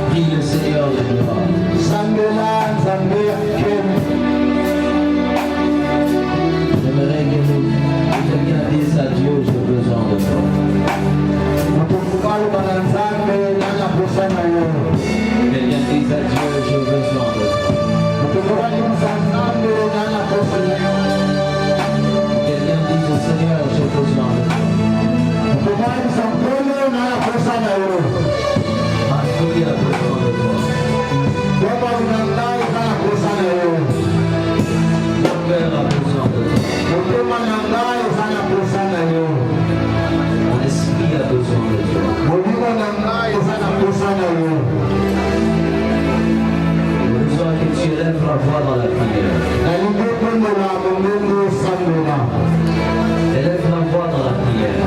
Prie le Seigneur de gloire. J'aimerais que quelqu'un dise à Dieu, j'ai besoin de toi. Quelqu'un dise à Dieu, j'ai besoin de toi. Quelqu'un dise au Seigneur, j'ai besoin de toi. Ma fille a besoin de toi. Mon cœur a besoin de toi. Mon esprit a besoin de toi. J'ai besoin que tu élèves la voix dans la prière. Élève la voix dans la prière.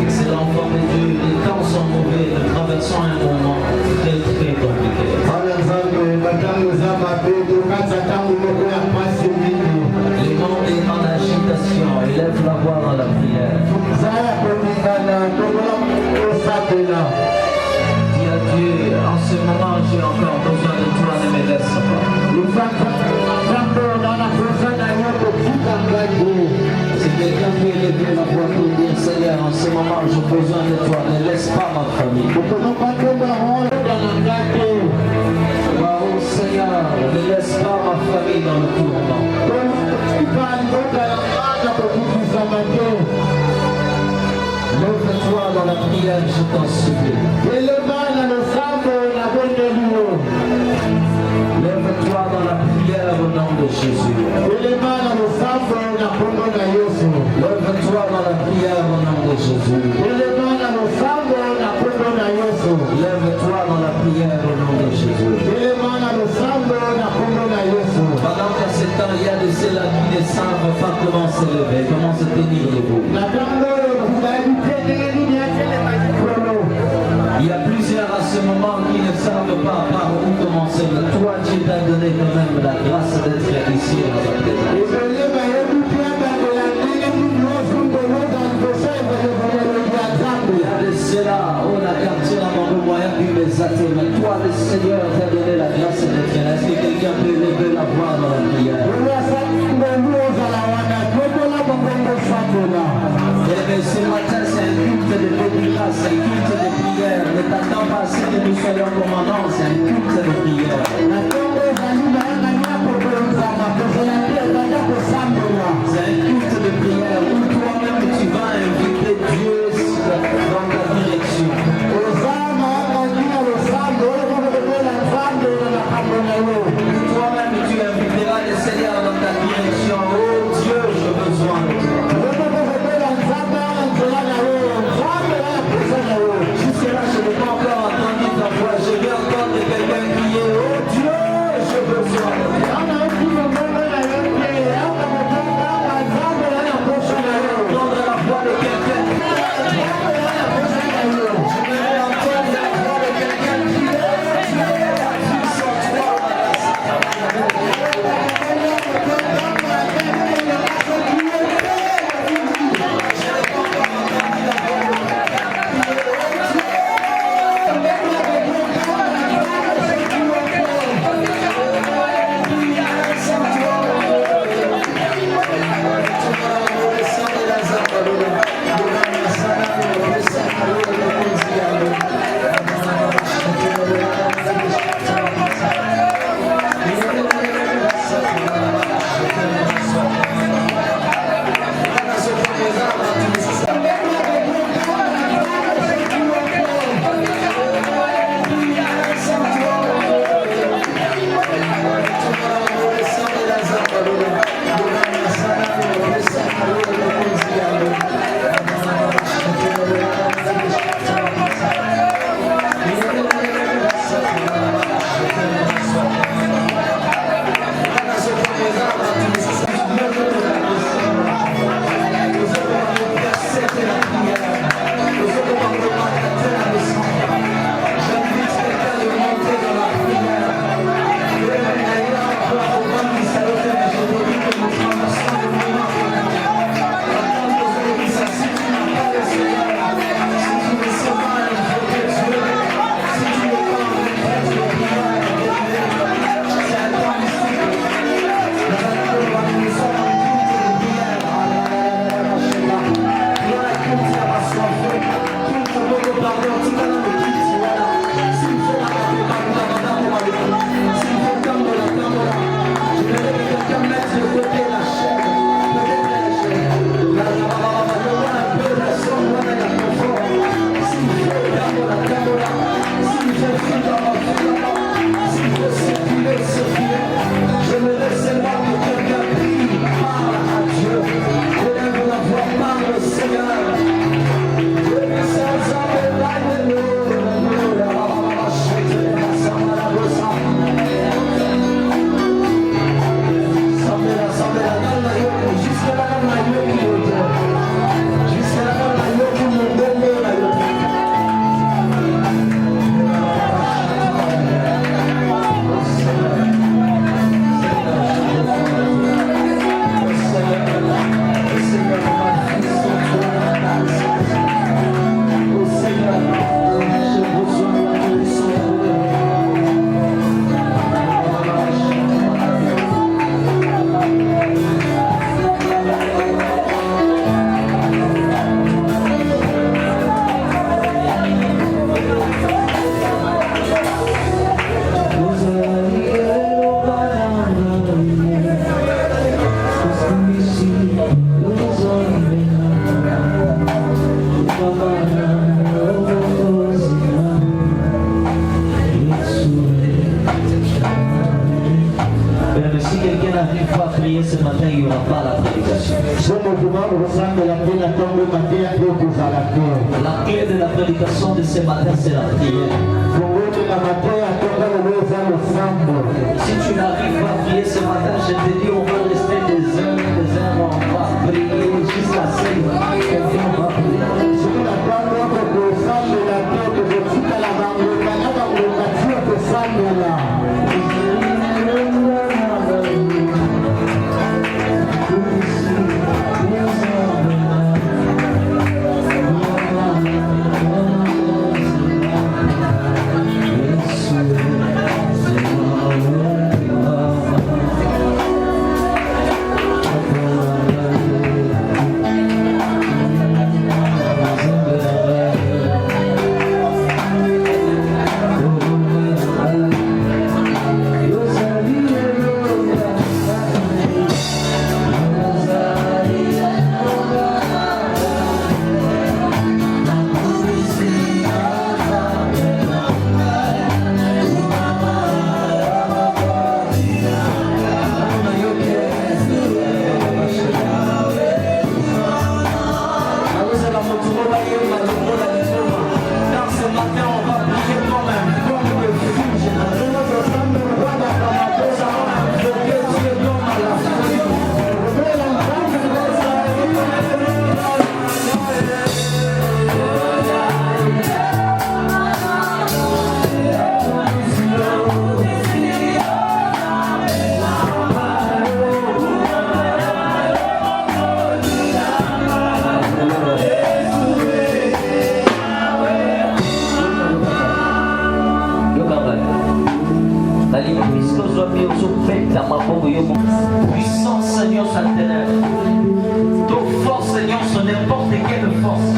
Excellent enfant de Dieu, les temps sont mauvais, nous traversons un moment très très compliqué. Le monde est en agitation, élève la voix dans la prière. Dis à Dieu, en ce moment j'ai encore besoin de toi, ne me laisse pas. Si quelqu'un peut élever la voix pour dire Seigneur, en ce moment j'ai besoin de toi, ne laisse pas ma famille. Oh Seigneur, ne laisse pas ma famille dans le tourment. Lève-toi dans la prière, je t'en supplie. Lève-toi dans la prière au nom de Jésus. Lève-toi dans la prière au nom de Jésus. Lève-toi dans la prière au nom de Jésus. Pendant qu'à ce temps, il y a de ceux-là qui ne savent pas comment se lever, comment se tenir debout. Il y a plusieurs à ce moment qui ne savent pas par où commencer. Mais toi, Dieu t'a donné quand même la grâce d'être ici dans ta présence. Il y a de ceux-là, on a quartier dans mon moyen qui les attend. Mais toi, le Seigneur t'a donné la grâce d'être là. Est-ce que quelqu'un peut lever la voix dans la prière? Et ce matin, c'est un culte de dédicace, c'est un culte de prière. Ne t'attends pas à ce que nous soyons commandants, c'est un culte de prière. C'est un culte de prière où toi-même tu vas inviter Dieu dans ta direction. Toi-même tu inviteras le Seigneur dans ta direction. Oh Dieu, j'ai besoin de toi. Jusque-là, je n'ai pas encore entendu ta voix. Je vais entendre quelqu'un crier, oh Dieu. La clé de la prédication de ce matin, c'est la prière. Si tu n'arrives pas à prier ce matin, je te dis, on va rester des heures, on va prier jusqu'à 5 heures. On va prier. Puissance, Seigneur, sa ténèbre. Ton force, Seigneur, sur n'importe quelle force.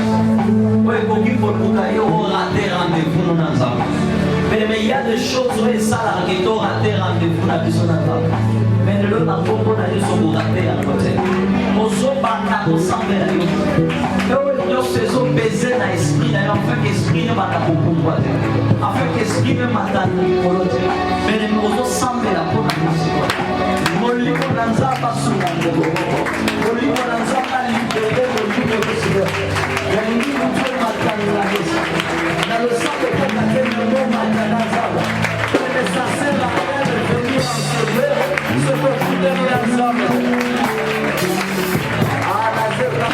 Oui, pour qu'il faut rater rendez-vous dans nos âmes. Mais il y a des choses où ça a raté rendez-vous dans nos âmes. Mais le n'a pas pour rater à côté. Aux autres, on s'en met là. Nous faisons baiser dans l'esprit, afin que l'esprit ne m'a pas pour afin que l'esprit ne m'a pas pour l'autre. Mais nous s'en met là pour nous. Molimo nanzapa sunango molimo nanzapa libere molimo kusiba yangi mtu matanga Yesu na le sang de ton matin le nom matanga zaba le sacre la paix de venir en sauver ce que vous devez ensemble ah la zebra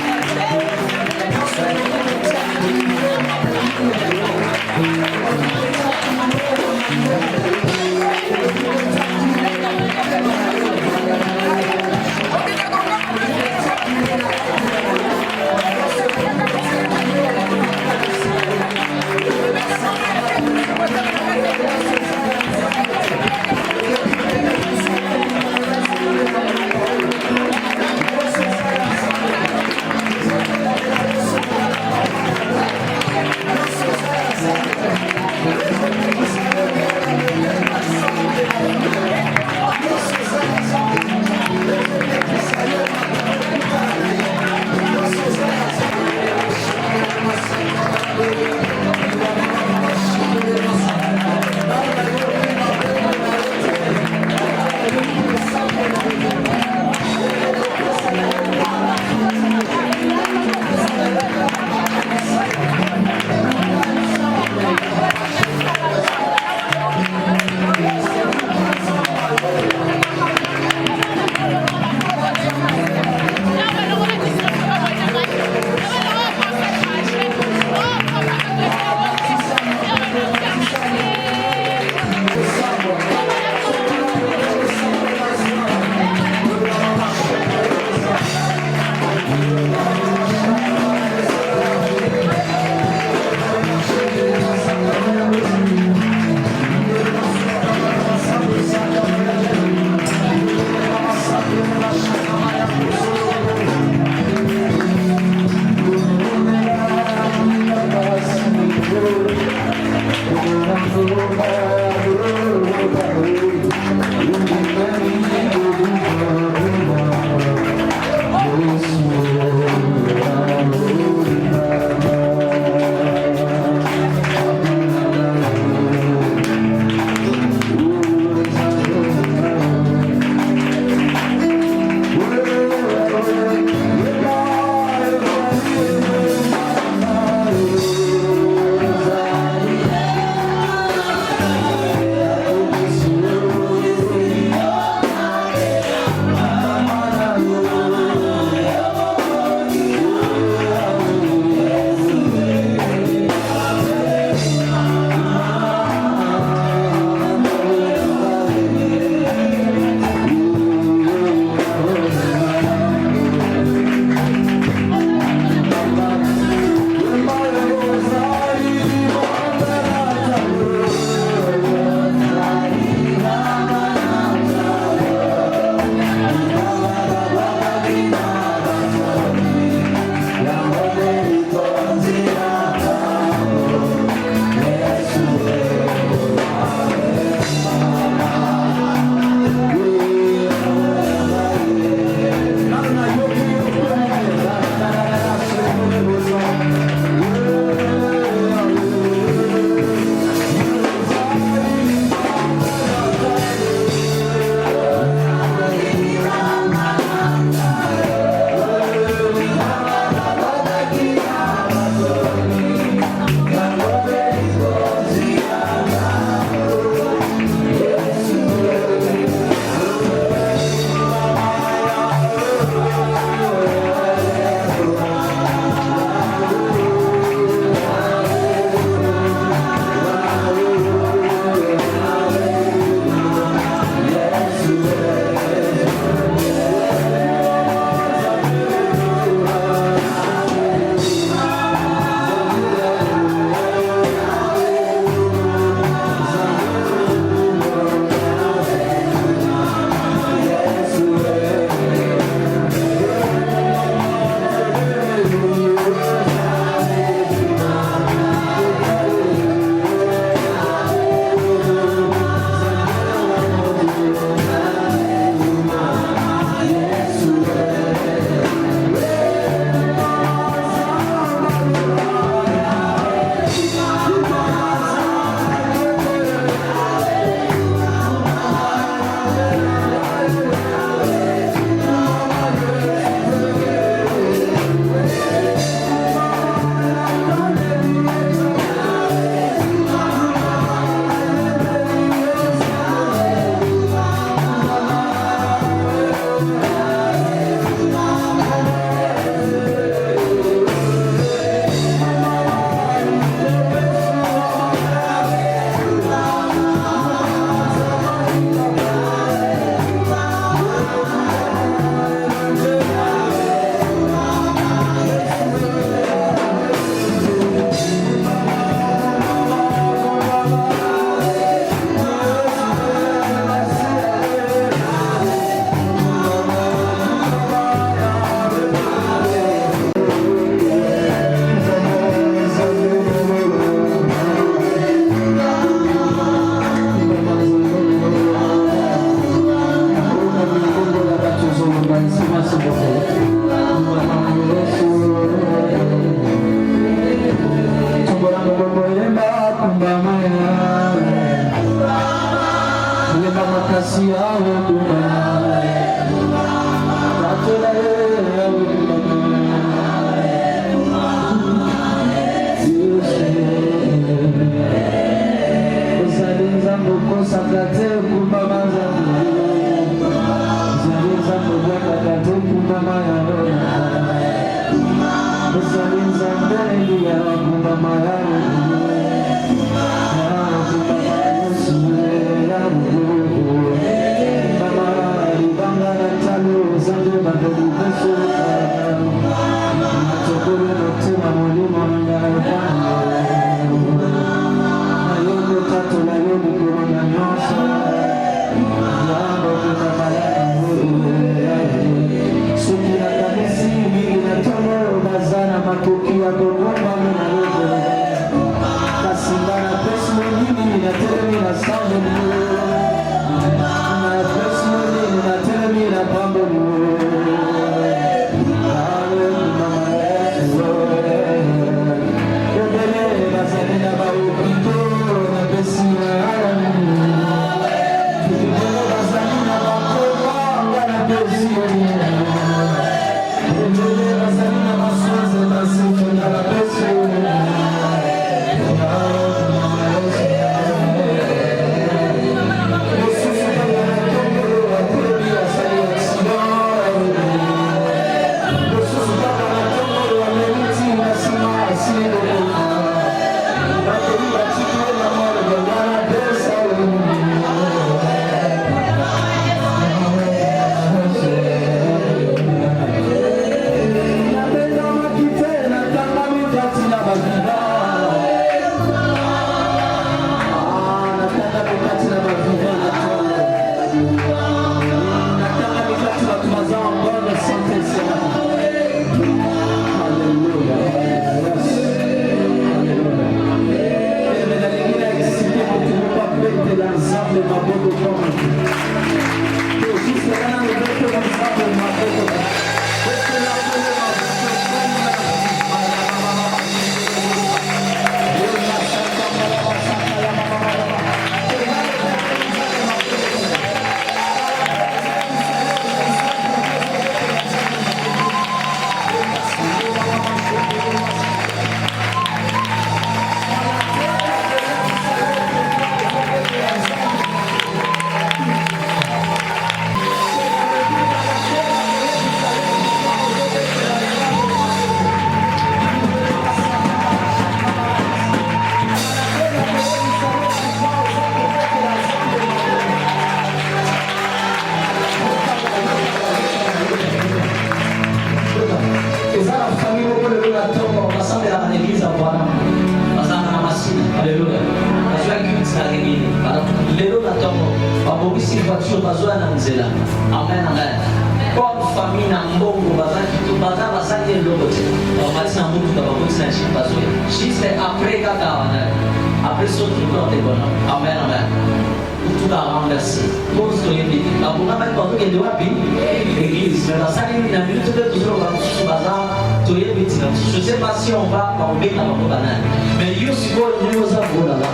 Je ne sais pas si on va tomber dans le banane. Mais il y a aussi une chose à vous là-bas.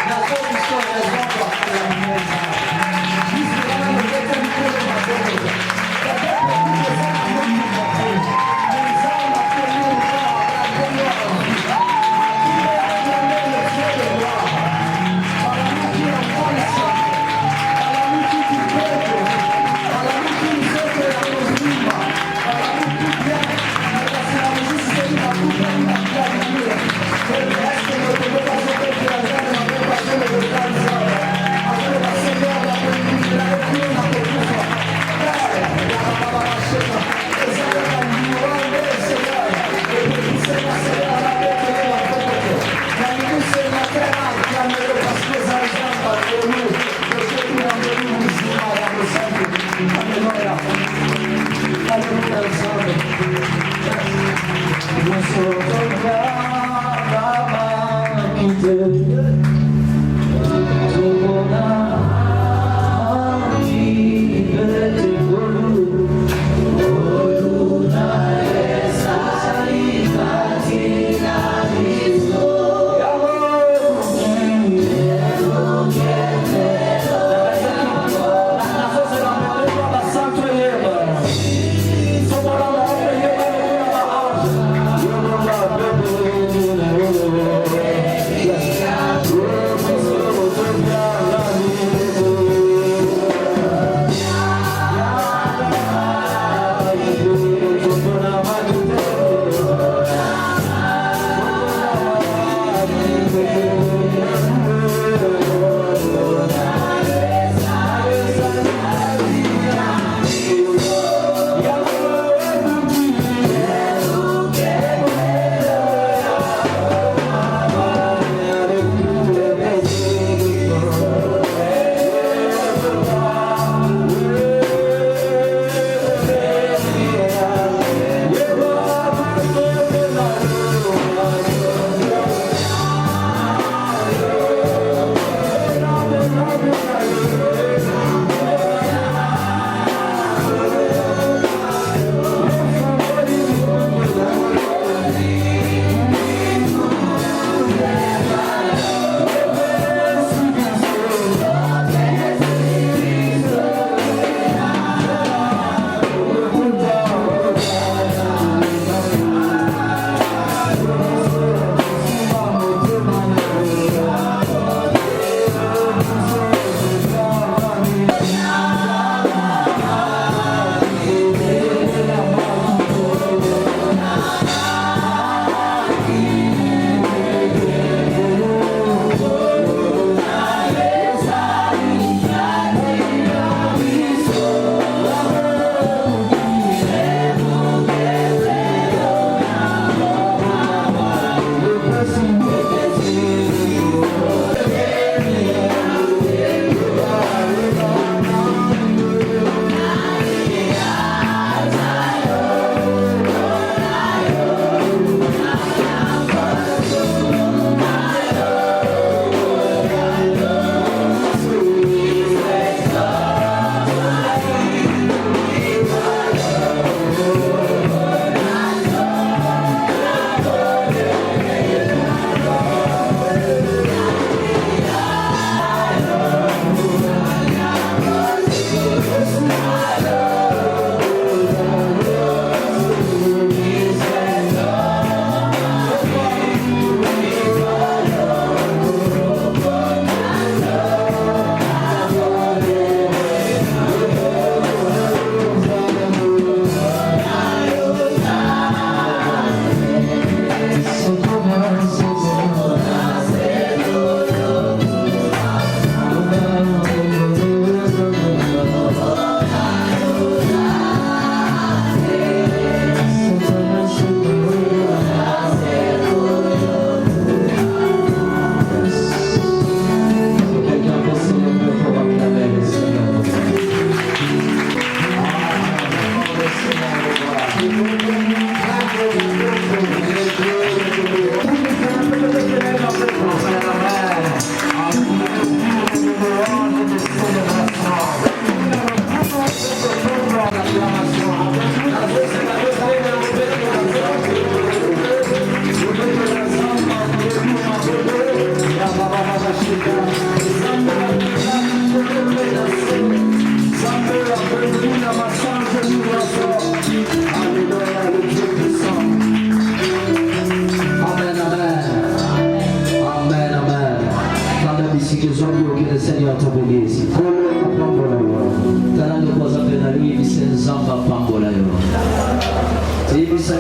La solution est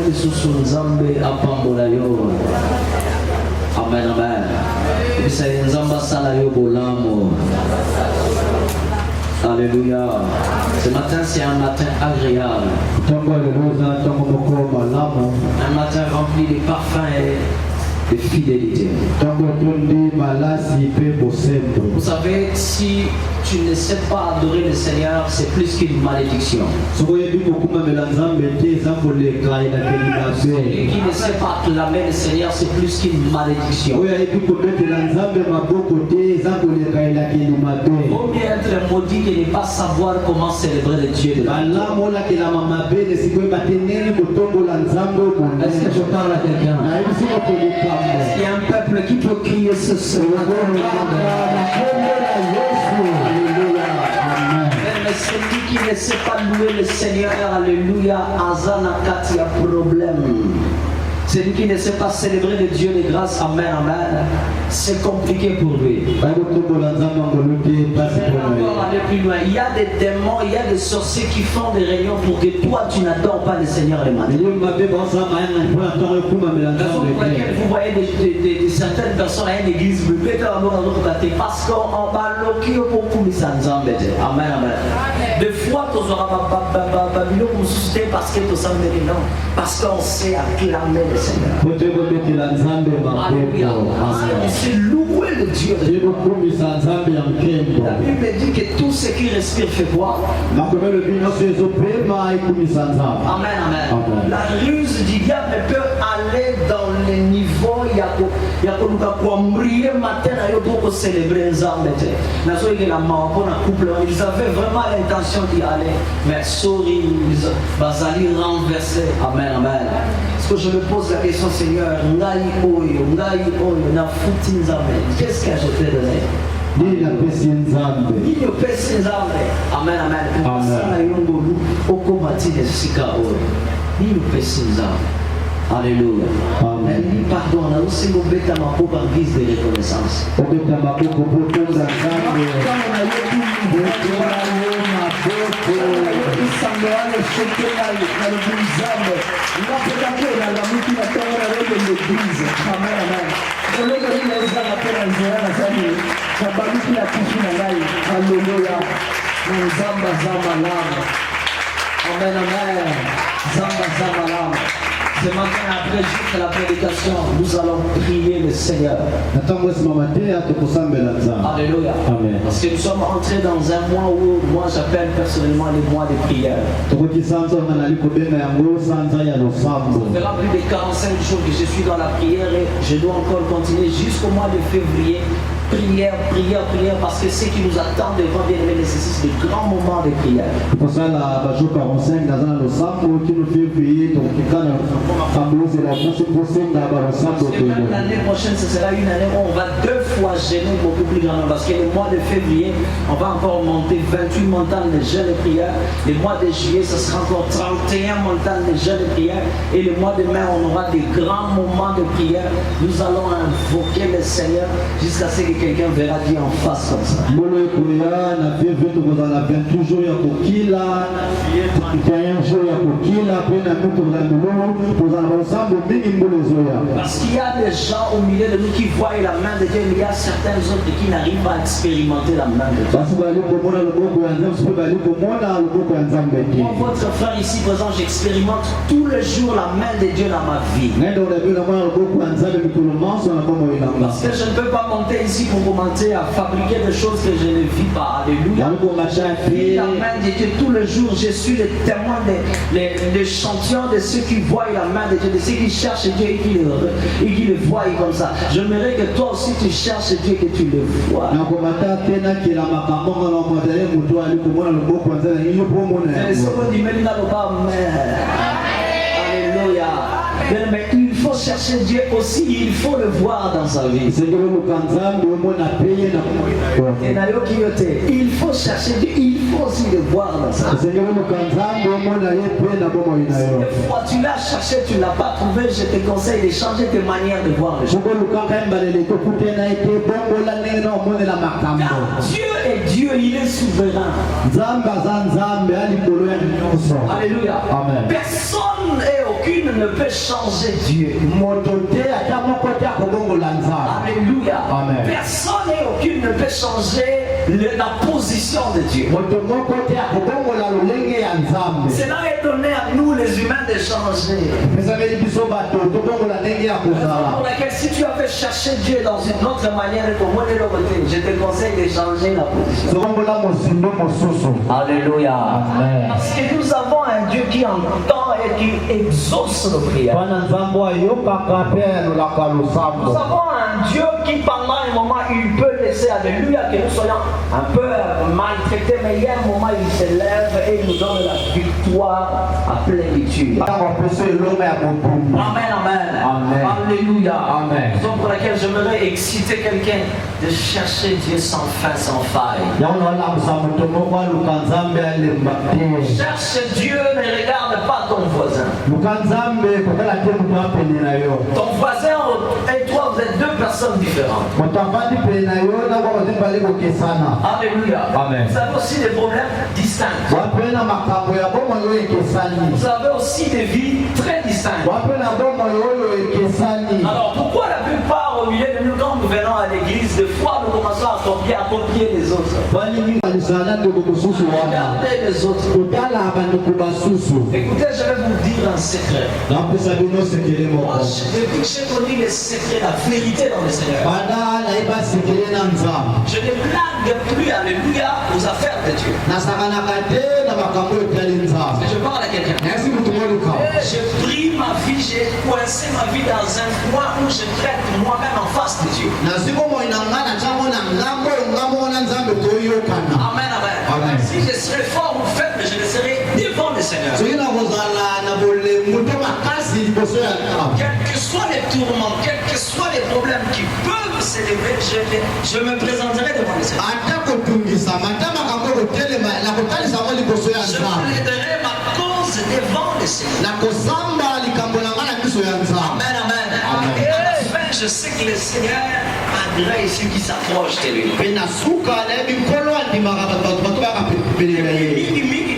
lisusu nzambe apambola yo. Amen, amen. Bisa nzamba sala yo bolamo. Alléluia. Ce matin, c'est un matin agréable. Un matin rempli de parfums et de fidélité. Vous savez, si tu ne sais pas adorer le Seigneur, c'est plus qu'une malédiction. Celui qui ne sait pas acclamer le Seigneur, c'est plus qu'une malédiction. Vaut mieux être maudit que ne pas savoir comment célébrer le Dieu de la vie. Est-ce que je parle à quelqu'un? Est-ce qu'il y a un peuple qui peut crier ce soir? Mais celui qui ne sait pas louer le Seigneur, alléluia, Azanakati a problème. Celui qui ne sait pas célébrer le Dieu de grâce, amen, amen, c'est compliqué pour lui. Il y a des démons, il y a des sorciers qui font des réunions pour que toi tu n'adores pas le Seigneur les matins. Vous voyez certaines personnes à une église, parce qu'on va loquer pour amen, amen. Des fois, tu auras parce que tu sais non, parce qu'on sait acclamer le Seigneur. C'est louer le Dieu. La Bible dit que tout ce qui respire fait quoi? Amen, amen. La ruse du diable peut aller dans les niveaux. Il y a pour briller matin pour célébrer les âmes. Ils avaient vraiment l'intention d'y aller, mais sorry, ils vont renverser. Amen, amen. Est-ce que je me pose la question, Seigneur, qu'est-ce que je t'ai donné? Amen, amen. Alléluia. Amen. Pardon, on a aussi l'objet à ma pauvre en guise de reconnaissance. Amen, amen. Ce matin, après juste la prédication, nous allons prier le Seigneur. Alléluia. Amen. Parce que nous sommes entrés dans un mois où moi j'appelle personnellement le mois de prière. Ça fera plus de 45 jours que je suis dans la prière et je dois encore continuer jusqu'au mois de février. Prière, prière, prière, parce que ce qui nous attend devant bien aimer nécessite de grands moments de prière. L'année prochaine, ce sera une année où on va 2 fois gêner beaucoup plus grandement. Parce que le mois de février, on va encore monter 28 montagnes de jeûne et prière. Le mois de juillet, ce sera encore 31 montagnes de jeûne et prière. Et le mois de mai, on aura des grands moments de prière. Nous allons invoquer le Seigneur jusqu'à ce que quelqu'un verra Dieu en face comme ça. Parce qu'il y a des gens au milieu de nous qui voient la main de Dieu, mais il y a certains autres qui n'arrivent pas à expérimenter la main de Dieu. Moi, votre frère ici présent, j'expérimente tous les jours la main de Dieu dans ma vie. Parce que je ne peux pas monter ici pour commencer à fabriquer des choses que je ne vis pas. Alléluia. La main de Dieu tous les jours, je suis le témoin des champions de ceux qui voient la main de Dieu, de ceux qui cherchent Dieu et qui le voient comme ça. J'aimerais que toi aussi tu cherches Dieu et que tu le vois. Alléluia. Mais il faut chercher Dieu aussi, il faut le voir dans sa vie. Il faut chercher Dieu, il faut aussi le voir dans sa vie. Des fois tu l'as cherché, tu ne l'as pas trouvé, je te conseille de changer tes manières de voir les choses. Car Dieu est Dieu, il est souverain. Alléluia. Amen. Personne et aucune ne peut changer Dieu. Alléluia. Amen. Personne et aucune ne peut changer la position de Dieu. Cela est donné à nous les humains de changer. Pour laquelle si tu avais cherché Dieu dans une autre manière de commander le côté, je te conseille de changer la position. Alléluia. Amen. Parce que nous avons un Dieu qui entend et qui exauce nos prières. Nous avons un Dieu qui pendant un moment il peut laisser, alléluia, que nous soyons un peu maltraités, mais il y a un moment il se lève et il nous donne la victoire à plénitude. Amen, amen. Amen. Alléluia. Amen. Raison pour laquelle j'aimerais exciter quelqu'un de chercher Dieu sans fin, sans faille. Cherche Dieu, ne regarde pas ton voisin. Ton voisin et toi, vous êtes deux personnes différentes. Alléluia. Amen. Vous avez aussi des problèmes distincts. Vous avez aussi des vies très distinctes. Alors pourquoi la plupart au milieu de nous, quand nous venons à l'église, des fois nous commençons à copier les autres? Regardez les autres. Écoutez, je vais vous dire un secret. Moi, depuis que j'ai connu les secrets, la vérité dans le Seigneur, je ne blague plus, alléluia, aux affaires de Dieu. Je parle à quelqu'un. Je prie ma vie, j'ai coincé ma vie dans un coin où je traite moi-même en face de Dieu. Amen, amen. Si je serais fort ou faible, je le serai devant le Seigneur. Quels que soient les tourments, quels que soient les problèmes qui peuvent s'élever, je me présenterai devant le Seigneur. Je plaiderai ma cause devant le Seigneur. Amen, amen. Et à la fin, je sais que le Seigneur agrée ceux qui s'approchent de lui.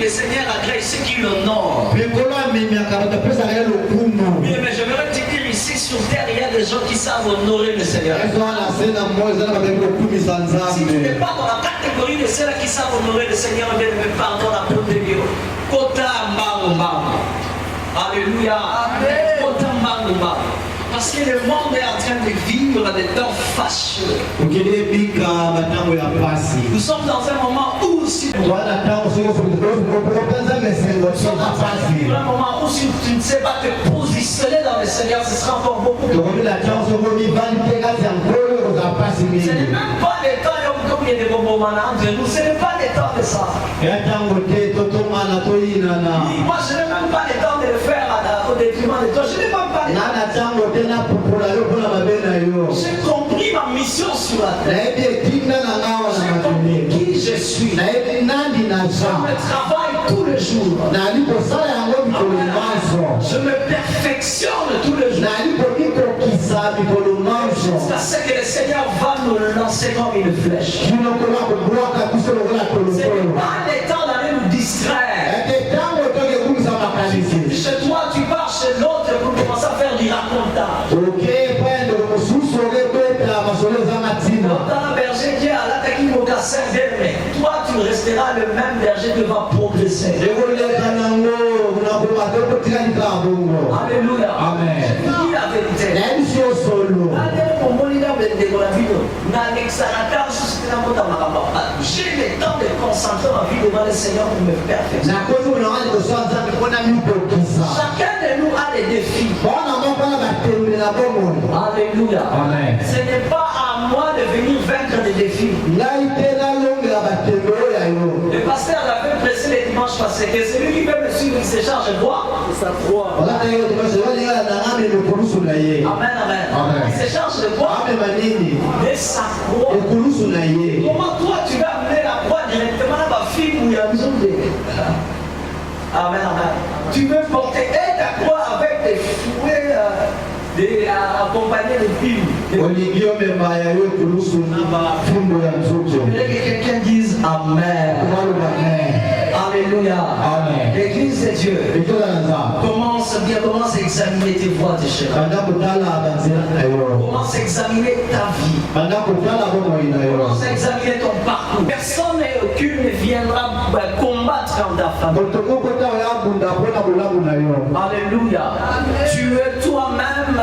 Le Seigneur agrée ceux qui l'honorent. Mais j'aimerais te dire ici sur terre, il y a des gens qui savent honorer le Seigneur. Si tu n'es pas dans la catégorie de ceux qui savent honorer le Seigneur, bien me pardonne à peu de Dieu. Kota mbangumba. Alléluia. Kota mbangumba. Parce que le monde est en train de vivre des temps fâcheux. Nous sommes dans un moment où si un moment où si tu ne sais pas te positionner dans le Seigneur, ce sera encore beaucoup. Ce n'est même pas le temps comme il y a des bonbons entre nous. Ce n'est pas le temps de ça. Moi je n'ai même pas le temps de le faire au détriment de toi. Je n'ai même pas le temps. J'ai compris ma mission sur la terre. J'ai compris qui je suis. Je travaille tous les jours. Je me perfectionne tous les jours. Jusqu'à ce que le Seigneur va nous lancer comme une flèche. Ce n'est pas le temps d'aller nous distraire. Chez toi, tu pars chez l'autre pour commencer à faire du racontage. Dans berger dit à la technique au cassin, mais toi tu resteras le même berger qui va progresser. Alléluia. Amen. Je vous dis la vérité. J'ai le temps de concentrer ma vie devant le Seigneur pour me perfectionner. Chacun de nous a des défis. Alléluia. Amen. Ce n'est pas à moi de venir vaincre des défis. Le pasteur l'avait pressé les dimanches passés que celui qui peut me suivre, il se charge de quoi? De sa croix. Amen, amen. Il se charge de quoi? De sa croix. Comment toi tu vas amener la croix directement à ma fille ou à nous? Amen, amen. Tu veux porter ta croix avec des fouets accompagner les filles. Je voudrais que quelqu'un dise Amen. Alléluia. Amen. L'église de Dieu. Commence bien, commence à examiner tes voies, tes chemins. Commence à examiner ta vie. Commence à examiner ton parcours. Personne et aucune ne viendra combattre en ta famille. Alléluia. Tu es toi-même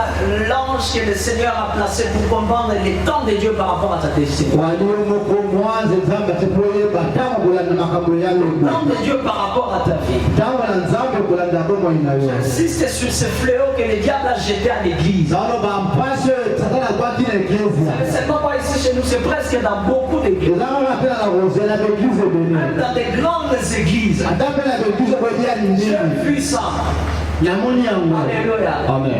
l'ange que le Seigneur a placé pour comprendre les temps de Dieu par rapport à ta destinée. Le temps de Dieu par rapport à ta vie. J'insiste sur ce fléau que le diable a jeté à l'église. C'est pas ici chez nous, c'est presque dans beaucoup d'églises. Même dans des grandes églises. Dieu puissant. Alléluia. Amen.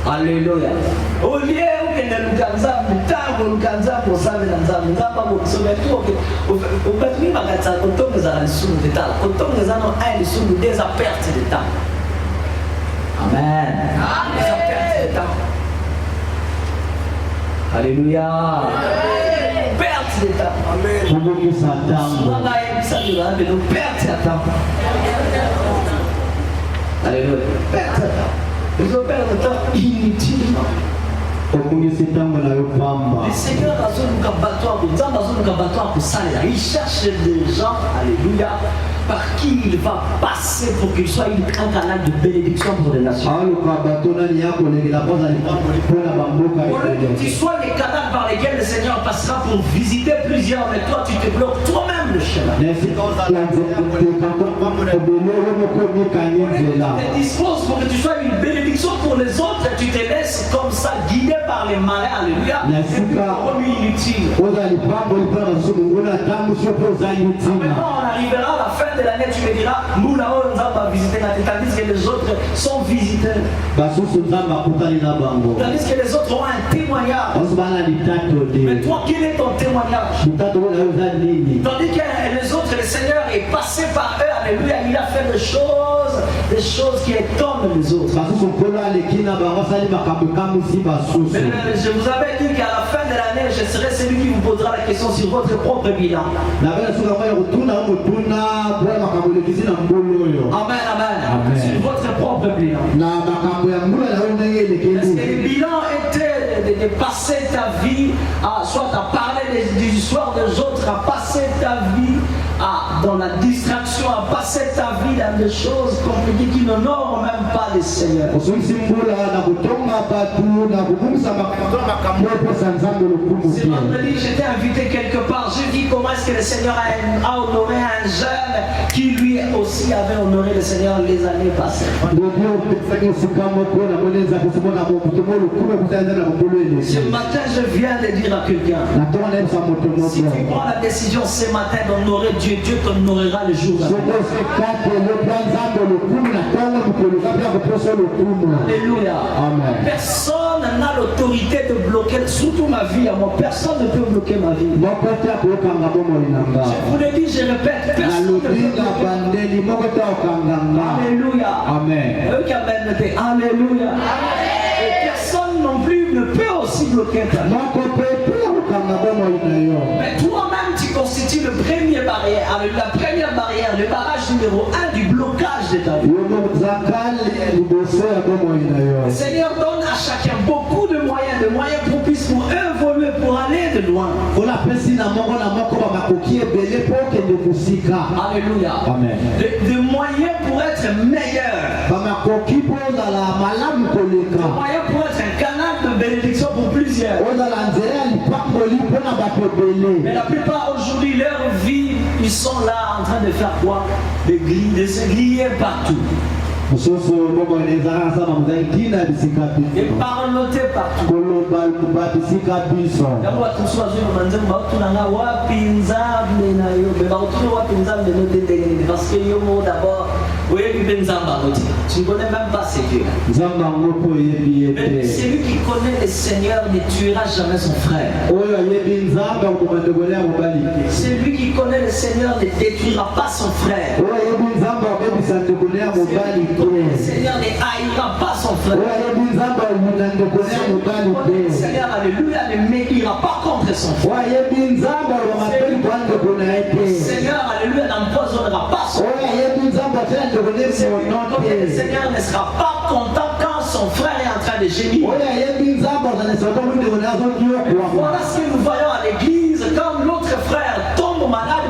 Alléluia. Au lieu où il y a le canzam, le temps où le canzam pour ça, le canzam, nous avons pas beaucoup de tout. Au pays, ma gata, quand on nous a le sous de temps, quand on nous a un sous de des pertes de temps. Amen. Des pertes de temps. Alléluia. Perte de temps. Amen. Nous perte de temps. Alléluia. Perte de temps. Ils ont perdu le temps inutilement. Le Seigneur a besoin de battre pour ça. Il cherche des gens, alléluia, par qui il va passer pour qu'il soit un canal de bénédiction pour les nations. Tu sois les canaux par lesquels le Seigneur passera pour visiter plusieurs, mais toi tu te bloques toi-même le chemin. Tu te disposes pour que tu sois une bénédiction pour les autres et tu te laisses comme ça guider par les malins, alléluia. Et puis remis inutile. Maintenant on arrivera à la fin de l'année, tu me diras, nous là-haut nous avons visité, tandis que les autres sont visiteurs. Tandis que les autres ont un témoignage. Mais toi, quel est ton témoignage? Tandis que les autres, le Seigneur est passé par eux, alléluia, il a fait des choses qui étonnent les autres. Mais je vous avais dit qu'à la fin de l'année, je serai celui qui vous posera la question sur votre propre bilan. Amen, amen. Sur votre propre bilan. Est-ce que le bilan était de passer ta vie soit à parler des histoires des autres, à passer ta vie dans la distraction, à passer ta vie dans des choses compliquées qui n'honorent même pas le Seigneur. Ce vendredi, j'étais invité quelque part. J'ai dit comment est-ce que le Seigneur a honoré un jeune qui lui aussi avait honoré le Seigneur les années passées. Ce matin, je viens de dire à quelqu'un, si tu prends la décision ce matin d'honorer Dieu, Dieu t'honorera le jour d'après. Alléluia. Amen. Personne n'a l'autorité de bloquer, surtout ma vie à moi. Personne ne peut bloquer ma vie. Je vous le dis, je répète, personne ne peut bloquer. Alléluia. Amen. Alléluia. Et personne non plus ne peut aussi bloquer ta vie. Mais toi-même, tu constitues le premier barrière, la première barrière, le barrage numéro 1 du blocage de ta vie. Le Seigneur donne à chacun beaucoup de moyens propices pour évoluer, pour aller de loin. Alléluia. Amen. Des moyens pour être meilleur. Des moyens pour être un canal de bénédiction pour plusieurs. Mais la plupart aujourd'hui, leur vie, ils sont là en train de faire quoi? De se griller partout. Et parloter partout. Parce que d'abord, tu ne connais même pas ces dieux. Mais celui qui connaît le Seigneur ne tuera jamais son frère. Celui qui connaît le Seigneur ne détruira pas son frère. Le Seigneur ne haïra pas son frère. Le Seigneur, alléluia, ne médira pas contre son feu. Seigneur, alléluia, n'empoisonnera pas son feu. Le Seigneur ne sera pas content quand son frère est en train de gémir. Voilà ce que nous voyons à l'église quand l'autre frère tombe malade.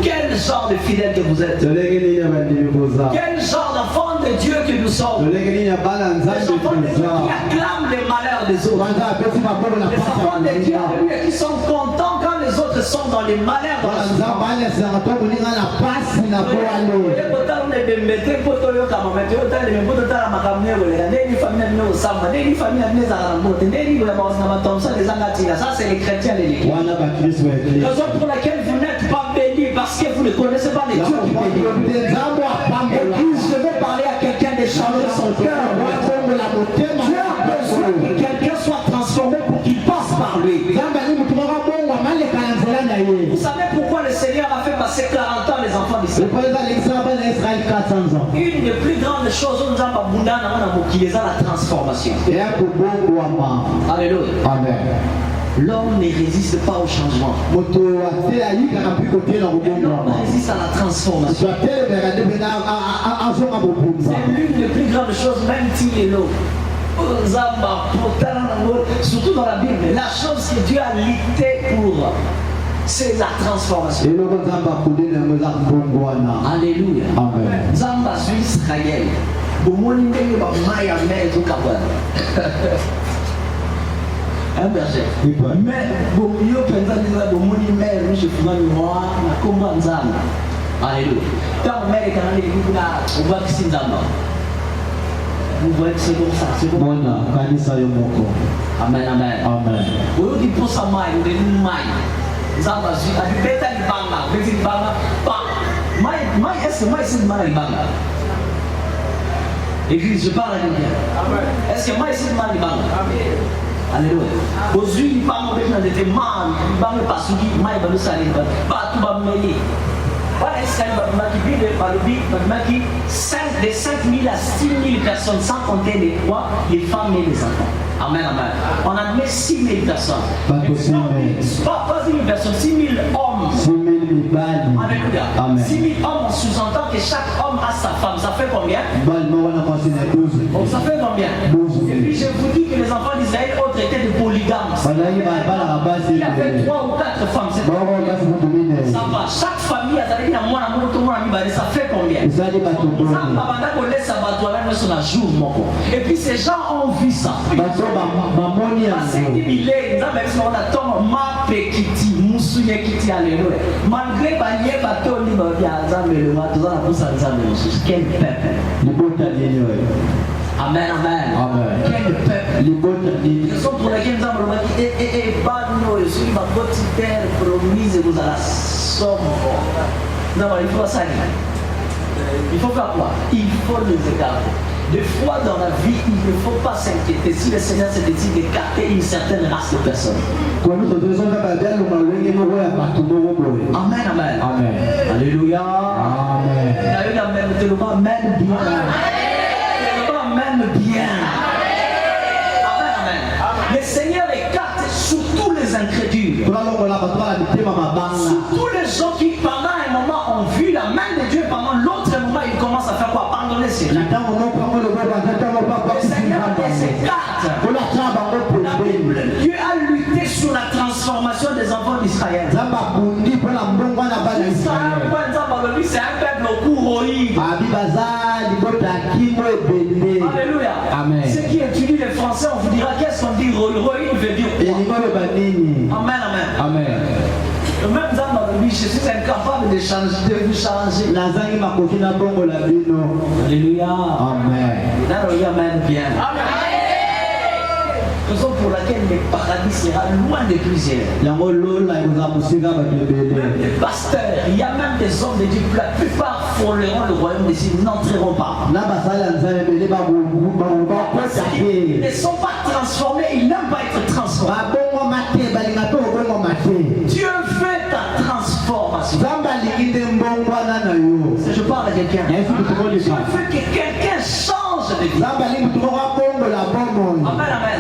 Quel genre de fidèle que vous êtes? Quel genre d'enfant de Dieu que nous sommes? Les enfants de Dieu qui acclament les malheurs des autres. Les enfants de Dieu qui sont contents quand les autres sont dans les malheurs. Ça c'est les chrétiens les l'église. Raison pour laquelle vous n'êtes pas bénis parce que vous ne connaissez pas les dieux qui bénissent. Et puis je vais parler à quelqu'un d'échanger son cœur. Dieu a besoin que quelqu'un soit transformé pour qu'il passe par lui. Vous savez pourquoi le Seigneur a fait passer 40 ans les enfants d'Israël? Une des plus grandes choses, qui les a la transformation. Alléluia. Amen. L'homme ne résiste pas au changement. L'homme résiste à la transformation. C'est l'une des plus grandes choses, même s'il est l'eau. Surtout dans la Bible, la chose que Dieu a lutté pour, c'est la transformation. Alléluia. Amen. Zamba sur Israël. Un berger. Mais bon, yo pensez que bon moni mère, je fais ma mémoire, na komba nzamba. Alléluia. Quand mère est quand on est on voit que c'est nzamba. Vous voyez que c'est comme ça, c'est comme ça. Amen, amen. Amen. Vous dites pour ça mai, vous dites mai. Nzamba suis à du beta di banga, beta di banga. Pas. Mai est-ce que mai c'est mai di banga? Église, je parle à quelqu'un. Amen. Est-ce que mai c'est mai di banga? Amen. Alléluia. Aujourd'hui, il parle de tes mains, il parle pas de qui maille le salut, pas tout va mêler. Voilà, c'est de 5 000 à 6 000 personnes, sans compter les rois, les femmes et les enfants. Amen, amen. On admet 6 000 personnes. Pas 6 000 personnes, 6 000 hommes. 6 000 Alléluia. Amen. 6 000 hommes, on sous-entend que chaque homme a sa femme. Ça fait combien? Ça fait combien? Et puis je vous dis que les enfants d'Israël autres étaient des polygames. Il y avait 3 ou 4 femmes. Ça va. Chaque famille a dit ça fait combien? Et puis ces gens ont vu ça. Malgré quel peuple. Amen, amen. Quel peuple. Ils sont pour laquelle nous avons dit, ma petite terre promise, vous allez somme. Non, il faut ça. Il faut faire quoi? Il faut les écarter. Des fois dans la vie, il ne faut pas s'inquiéter si le Seigneur se décide d'écarter une certaine race de personnes. Amen, amen. Amen. Alléluia. Amen. Amen bien. Amen bien. Amen, amen. Le Seigneur écarte surtout les incrédules. Surtout les gens qui pendant un moment ont vu la main de Dieu, pendant l'autre moment ils commencent à faire quoi? Pardonner ces gens. Le Seigneur les écarte. La Bible, Dieu a lutté sur la transformation des enfants d'Israël. C'est un peuple au couroïde. Alléluia. Amen. Ceux qui étudient le français, on vous dira qu'est-ce qu'on dit roïde veut dire quoi? Amen, amen. Amen. Même dans le vie, je suis incapable de vous changer. Alléluia. Amen. Amen bien. Amen. Raison pour laquelle le paradis sera loin des plusieurs. Même les pasteurs, il y a même des hommes de Dieu, la plupart frôleront le royaume des cieux, n'entreront pas. Ils ne sont pas transformés, ils n'aiment pas être transformés. Dieu veut ta transformation. Si je parle à quelqu'un, Dieu veut que quelqu'un change de vie. Amen,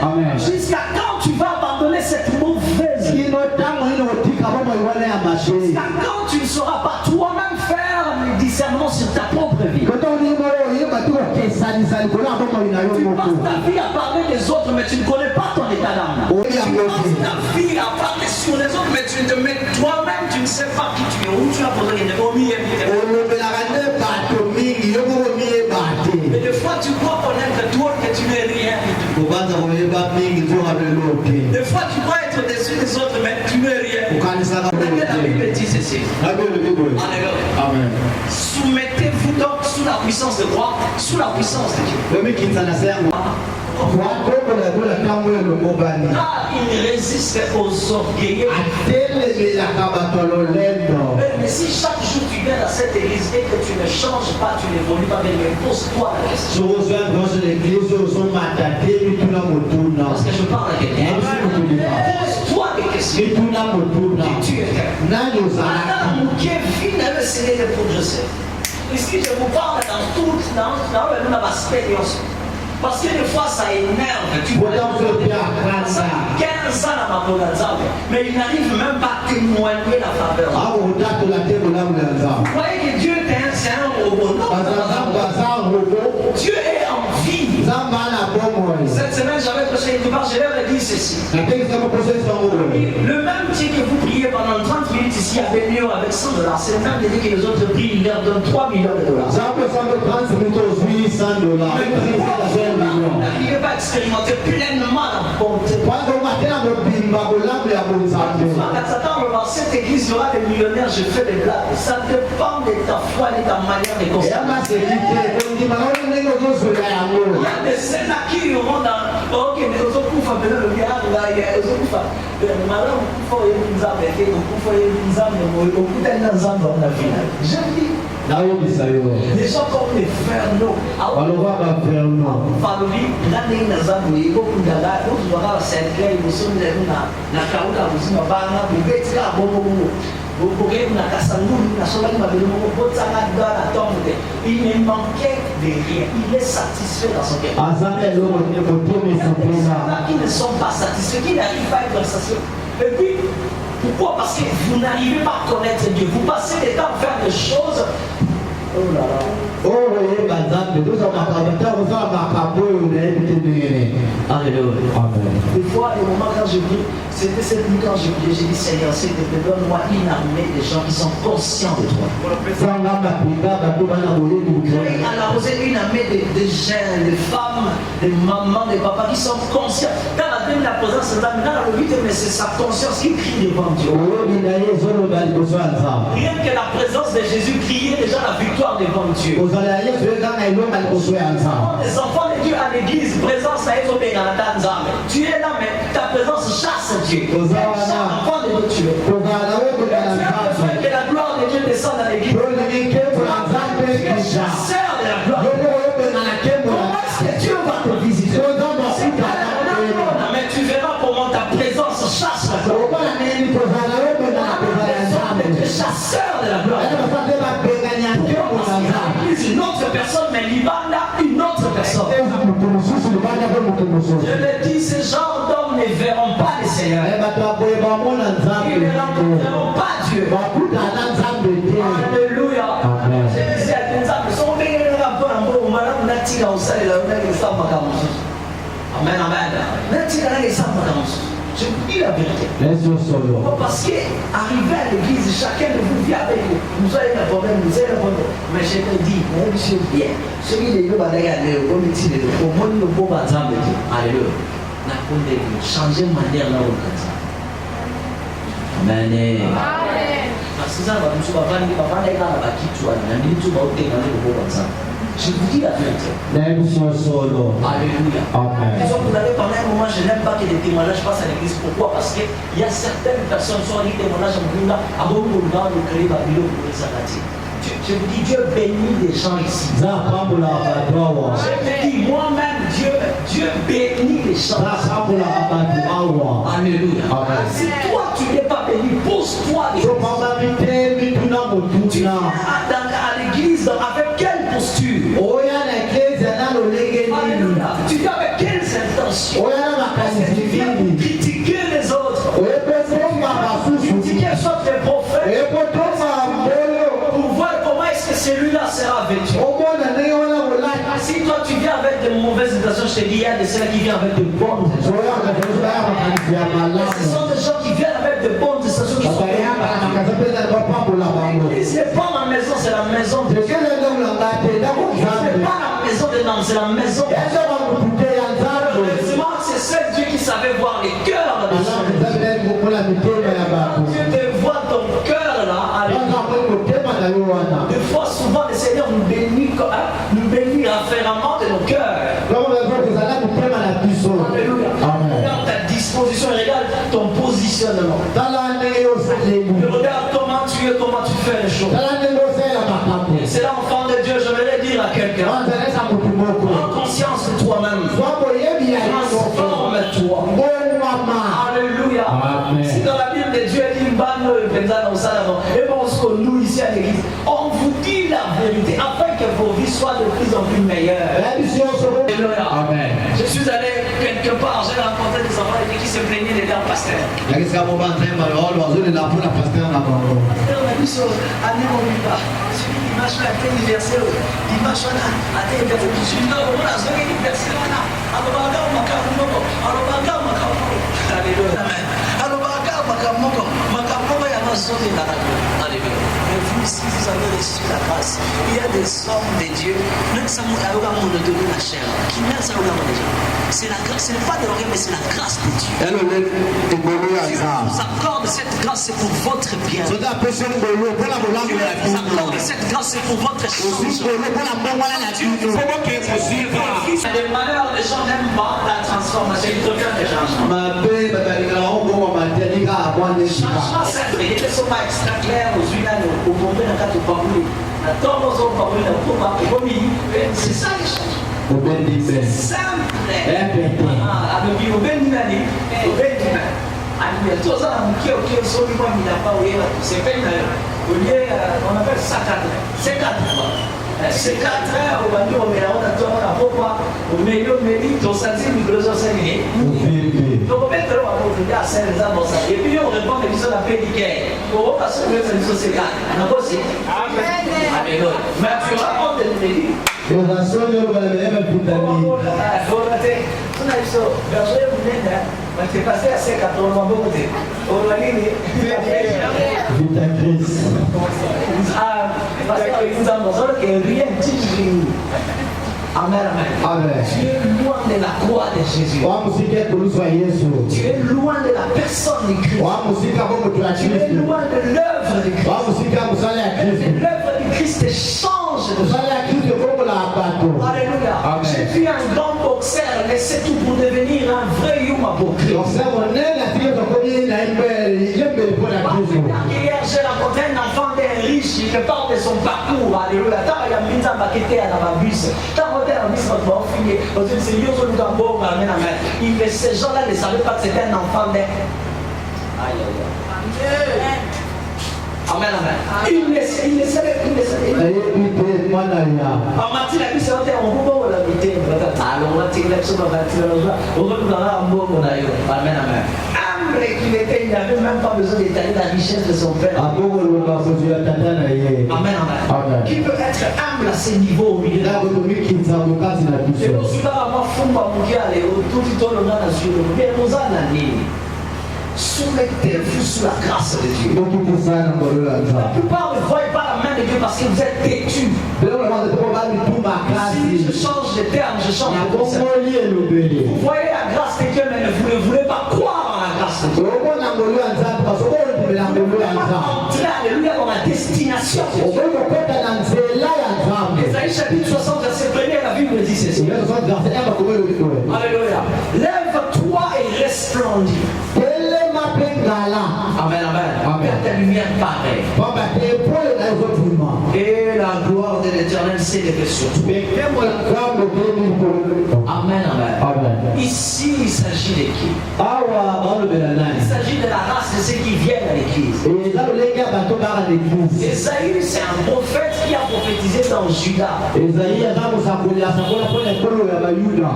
amen. Jusqu'à quand ta vie à parler des autres, mais tu ne connais pas ton état d'âme. Tu passes ta vie à parler sur les autres, mais toi-même, tu ne sais pas qui tu es. Où tu as besoin de mais des fois, tu crois connaître toi que tu n'es rien du tout. Des fois, tu crois être dessus des autres, mais tu n'es rien. La Bible dit ceci. Amen. Soumettez-vous donc sous la puissance de quoi? Sous la puissance de Dieu. Car il résiste aux orgueilleux. Mais si chaque jour tu viens à cette église et que tu ne changes pas, tu n'évolues pas, mais pose-toi la question. Parce que je parle à quelqu'un. Pose-toi des questions. Qui tu es? Madame qui est fine, elle veut céder les pour je sais. Ici, je vous parle dans tout, dans le aspect. Parce que des fois ça énerve, tu vois, ça fait 15 ans à ma bonne, mais il n'arrive même pas à témoigner la faveur. Vous voyez que Dieu c'est un robot. Non, Dieu est en vie. Cette semaine j'avais prêché quelque part, je leur ai dit ceci. Le même Dieu que vous priez pendant 30 minutes ici à Bénéo avec $100, c'est le même Dieu que les autres prient, il leur donne $3 millions. N'arrivez pas à expérimenter pleinement la bonté. Cette église, il y aura des millionnaires, je fais des blagues. Ça dépend de ta foi et de ta manière de consommer. Il y a des scènes qui iront dans. Ok, mais les autres coups, le milliard, là, il y a les autres coups. Madame, il faut y avoir je dis. Les gens comme les fernos. Famille, l'année Nazamu, il faut que la Saint-Clair, vous sommes les Nakauka, vous sommes Bana, vous êtes là, vous pouvez na Kassangoul, na Solani, il ne manquait de rien. Il est satisfait dans son cœur. Il y en a qui ne sont pas satisfaits, qui n'arrivent pas à être satisfaits. Et puis, pourquoi? Parce que vous n'arrivez pas à connaître Dieu. Vous passez des temps à faire des choses. Oh là là. Alléluia. Des fois, des moments quand je prie, c'était cette nuit quand je priais, j'ai dit Seigneur, s'il te plaît, donne-moi une armée de gens qui sont conscients de toi. À la rosée, une armée de jeunes, de femmes, de mamans, de papas qui sont conscients. Quand la donne la présence de l'âme, dans le 8, mais c'est sa conscience qui crie devant Dieu. Rien que la présence de Jésus criait déjà la victoire devant Dieu. Les enfants de Dieu à l'église, présence à Ezobé dans la Tanzanie. Tu es là, mais ta présence chasse Dieu. Chaque enfant de Dieu, tu es. Tu as besoin que la gloire de Dieu descende dans l'église. Tu es chasseur de la gloire. Comment est-ce que Dieu va te visiter? Mais tu verras comment ta présence chasse la gloire. Tu es chasseur de la gloire. Une autre personne, mais Libanda, une autre personne. Je le dis, ces gens d'hommes ne verront pas le Seigneur. Ils ne rencontreront pas Dieu. Alléluia. Je disais à amen, amen. Je vous dis la vérité. Parce qu'arriver à l'église, chacun de vous vient avec vous. Vous avez un problème, vous avez un problème. Mais je te dis, même si bien, celui de nous va regarder au comité de au monde de vos bazar de Dieu. Alléluia. Changer de manière là où on ça. Amen. Parce que ça va nous sauver. Papa n'est pas là qui tu as. Il y a une chose à ôter dans le beau bazar. Je vous dis la vérité. Alléluia. Amen. Vous allez parler un moment, je n'aime pas que les témoignages passent à l'église. Pourquoi? Parce qu'il y a certaines personnes qui sont des témoignages en Bouddha, à Bouddha, de créer Babylone pour les Sarati. Je vous dis, Dieu bénit les gens ici. Je te dis, moi-même, Dieu bénit les gens. Alléluia. Si toi, tu n'es pas béni, pose-toi des questions. Tu viens à l'église avec quelle posture? Alléluia. Tu viens avec quelles intentions? Parce que tu viens pour critiquer les autres. Critiquer soit les prophètes. Pour voir comment est-ce que celui-là sera vêtu. Si toi tu viens mauvaises intentions, je te dis, il y a de ceux qui viennent avec de bonnes intentions. Ce sont des gens qui viennent avec de bonnes intentions qui sont l'église n'est pas ma maison, c'est la maison de Dieu. Ce n'est pas la maison de l'homme, c'est la maison de Dieu. C'est seul Dieu qui savait voir les cœurs des gens. Dieu te voit ton cœur là. Des fois, souvent, le Seigneur nous bénit afféremment de nos cœurs. Alléluia. Regarde ta disposition, regarde ton positionnement. Regarde comment tu es, comment tu fais les choses. C'est l'enfant de Dieu, je vais le dire à quelqu'un. Prends conscience de toi-même. Transforme-toi. Alléluia. Si dans la Bible de Dieu dit et bon, ce que nous ici à l'église, on vous dit la vérité afin que vos vies soient de plus en plus meilleures. Amen. Je suis allé quelque part, j'ai rencontré des enfants qui se plaignaient de leur pasteur. Pasteur m'a dit ça, allez mon gars, dimanche là, tel anniversaire, dimanche là, à tel anniversaire, je suis là, on a un anniversaire là, alors bagarre makamoko, alors bagarre makamoko. Alléluia. Alors bagarre makamoko, makamoko ya mazoni na radio. Alléluia. Mais vous ici, vous avez reçu la grâce. Il y a des hommes de Dieu, même ça m'a donné la chair. Qui même ça regarde déjà. C'est la grâce, ce n'est pas de l'orgueil, mais c'est la grâce de Dieu. Dieu vous accorde cette grâce, c'est pour votre bien. Dieu vous accorde cette grâce, c'est pour votre changement. Les malheurs, les gens n'aiment pas la transformation. Ils préfèrent les changements. Changement, c'est vrai. Il ne sont pas extra clairs aux yeux au moment où on a parlé. C'est ça les changements. C'est simple. On appelle ça 4 heures. C'est 4 heures. C'est 4 heures au bandeau, mais là on a au milieu, on s'est dit, nous sommes donc on met le à et puis on répond à l'histoire de la paix on va passer le temps de c'est 4. On a aussi. Amen. Mais tu racontes des médits. C'est passé à 580 côté. On va dire rien Amen, amen. Tu es loin de la croix de Jésus. Tu es loin de la personne de Christ. Tu es loin de l'œuvre de Christ. L'œuvre de Christ te change de vie. Alléluia. J'ai vu un grand boxeur laisser tout pour devenir un vrai humain pour Christ. Hier, j'ai rencontré un enfant d'un riche, il me parle de son parcours. Alléluia. Ces gens-là ne savaient pas que c'était un enfant d'air. Amen, amen. Il ne savait. En matière de vie, on peut la vérité. Alors, on va tirer la chose, on va tirer la chose. On va nous avoir un mot. Amen, amen. Humble qu'il était, il n'avait même pas besoin d'étaler la richesse de son père. Amen, amen. Qui peut être humble à ce niveau au milieu de la vie? Et aussi, là, moi, Fumba Mugiale, tout le temps, on a la suite. Mais on a l'année. Soumettez-vous sous la grâce de Dieu. La plupart ne voient pas la main de Dieu parce que vous êtes têtus. Si je change de terme, je change de concept. Vous voyez la grâce de Dieu, mais vous ne voulez pas croire en la grâce de Dieu. Vous voulez pas entrer, alléluia, dans la destination de Dieu. Ésaïe chapitre 60, verset 1, la Bible dit ceci. Alléluia. Lève-toi et resplendis. Amen, amen. Amen. Ta lumière paraît. Et la gloire de l'Éternel s'élève sur toi. Amen, amen. Ici, il s'agit de qui? Il s'agit de la race de ceux qui viennent à l'église. Esaïe, c'est un prophète qui a prophétisé dans Juda.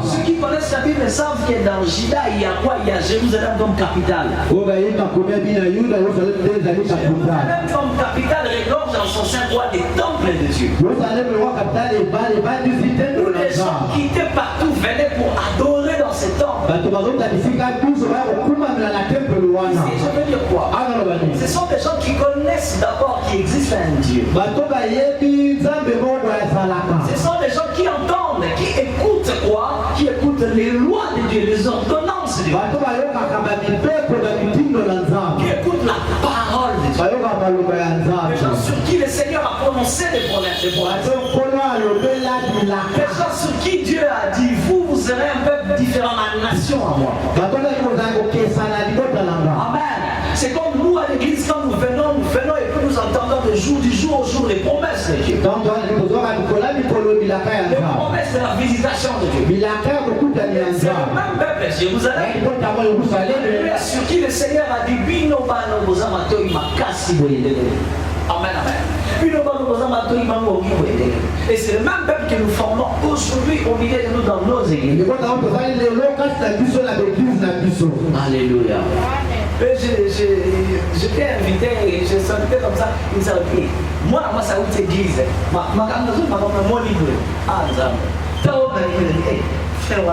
Ceux qui connaissent la Bible savent que dans Juda, il y a quoi? Il y a Jérusalem comme capitale. Jérusalem comme capitale regorge en son sein roi des temples de Dieu. Tous les gens qui étaient partout venaient pour adorer dans ces temples. Ici, je veux dire quoi? Ce sont des gens qui connaissent d'abord qu'il existe un Dieu. Ce sont des gens qui entendent, qui écoutent quoi? Qui écoutent les lois de Dieu, les ordonnances de Dieu. Qui écoutent la parole de Dieu. Les gens sur qui le Seigneur a prononcé des promesses. Les gens sur qui Dieu a dit, vous serez un peuple différent, ma nation à moi. Amen. C'est comme nous à l'église, quand nous venons et puis nous entendons du jour au jour les promesses de Dieu. Les promesses de la visitation de Dieu. C'est le même peuple à Jérusalem. Sur qui le Seigneur a dit, amen, amen. Et c'est le même peuple que nous formons aujourd'hui au milieu de nous dans nos églises. Alléluia. J'étais invité et je sentais comme ça, ils me disaient, moi, ça où église. Ma libre. Ah, ça. Frère,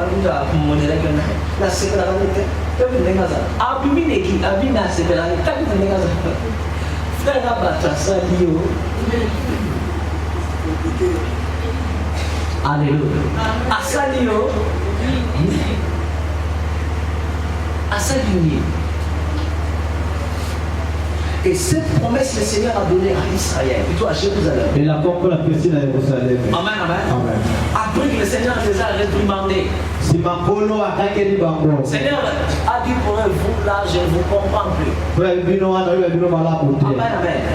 la sécurité. Frère Abatassalio. Alléluia. Assalio. Assalio. Et cette promesse, le Seigneur a donnée à Israël, plutôt à Jérusalem. Et la porte la Christine à Jérusalem. Amen, amen. Après que le Seigneur les a réprimandés. Le Seigneur a dit pour eux, vous là, je ne vous comprends plus. Amen,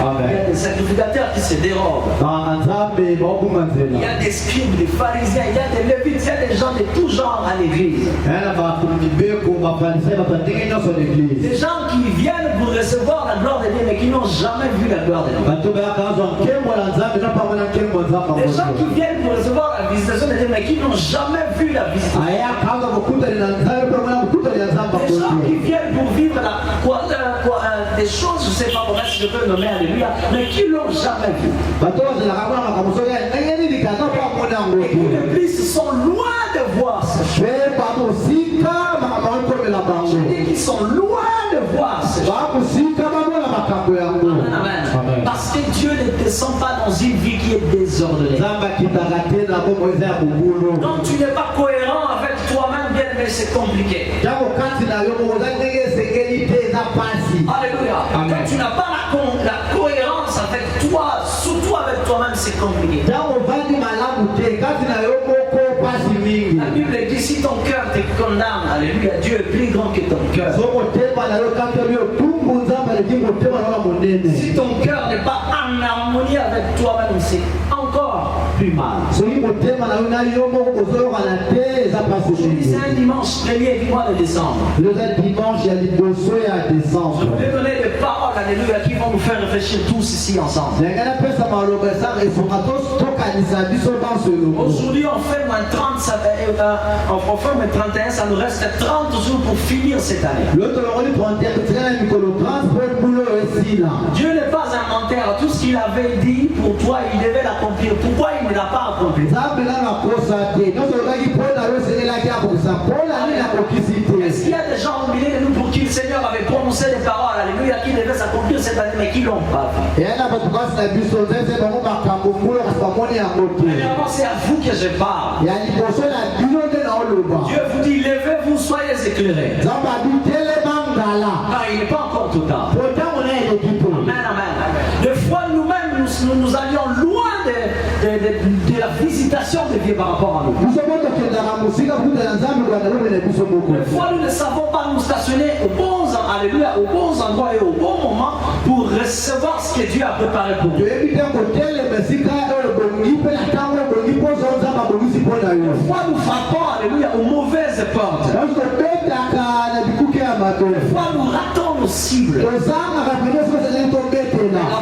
amen. Il y a des sacrificateurs qui se dérobent. Il y a des scribes, des pharisiens, il y a des lévites, il y a des gens de tout genre à l'église. Des gens qui viennent pour recevoir la gloire de Dieu mais qui n'ont jamais vu la gloire de Dieu. Des gens qui viennent pour recevoir la visitation de Dieu mais qui n'ont jamais vu la visitation. Des gens qui viennent pour vivre des choses, je ne sais pas comment je peux nommer, alléluia, mais qui ne l'ont jamais vu. Et qui de plus sont loin de voir ces choses. Je dis qu'ils sont loin de voir ces choses. Amen. Parce que Dieu ne descend pas dans une vie qui est désordonnée. Quand tu n'es pas cohérent avec toi-même, bien aimé, c'est compliqué. Alléluia. Quand tu n'as pas la cohérence avec toi, surtout avec toi-même, c'est compliqué. La Bible dit si ton cœur te condamne, alléluia, Dieu est plus grand que ton cœur. Si ton cœur n'est pas en harmonie avec toi-même, c'est encore plus mal. Aujourd'hui, c'est un dimanche 1er du mois de décembre. Je vais donner des paroles, alléluia, qui vont nous faire réfléchir tous ici ensemble. Aujourd'hui, on fait moins 30, on fait moins 31, ça nous reste 30 jours pour finir cette année. Dieu n'est pas un menteur. Tout ce qu'il avait dit pour toi, il devait l'accomplir. Pourquoi il ne l'a pas accompli? Est-ce qu'il y a des gens au milieu de nous pour qui le Seigneur avait prononcé des paroles, alléluia, qui devaient s'accomplir cette année, mais qui ne l'ont pas fait? C'est à vous que je parle. Dieu vous dit, levez-vous, soyez éclairés. Car il n'est pas encore tout tard. Amen, amen. Des fois, nous-mêmes, nous allions loin de la visitation de Dieu par rapport à nous. Des fois, nous ne savons pas nous stationner aux bons endroits et au bon moment pour recevoir ce que Dieu a préparé pour nous. Des fois, nous frappons, alléluia, aux mauvaises portes. Des fois, nous ratons nos cibles. La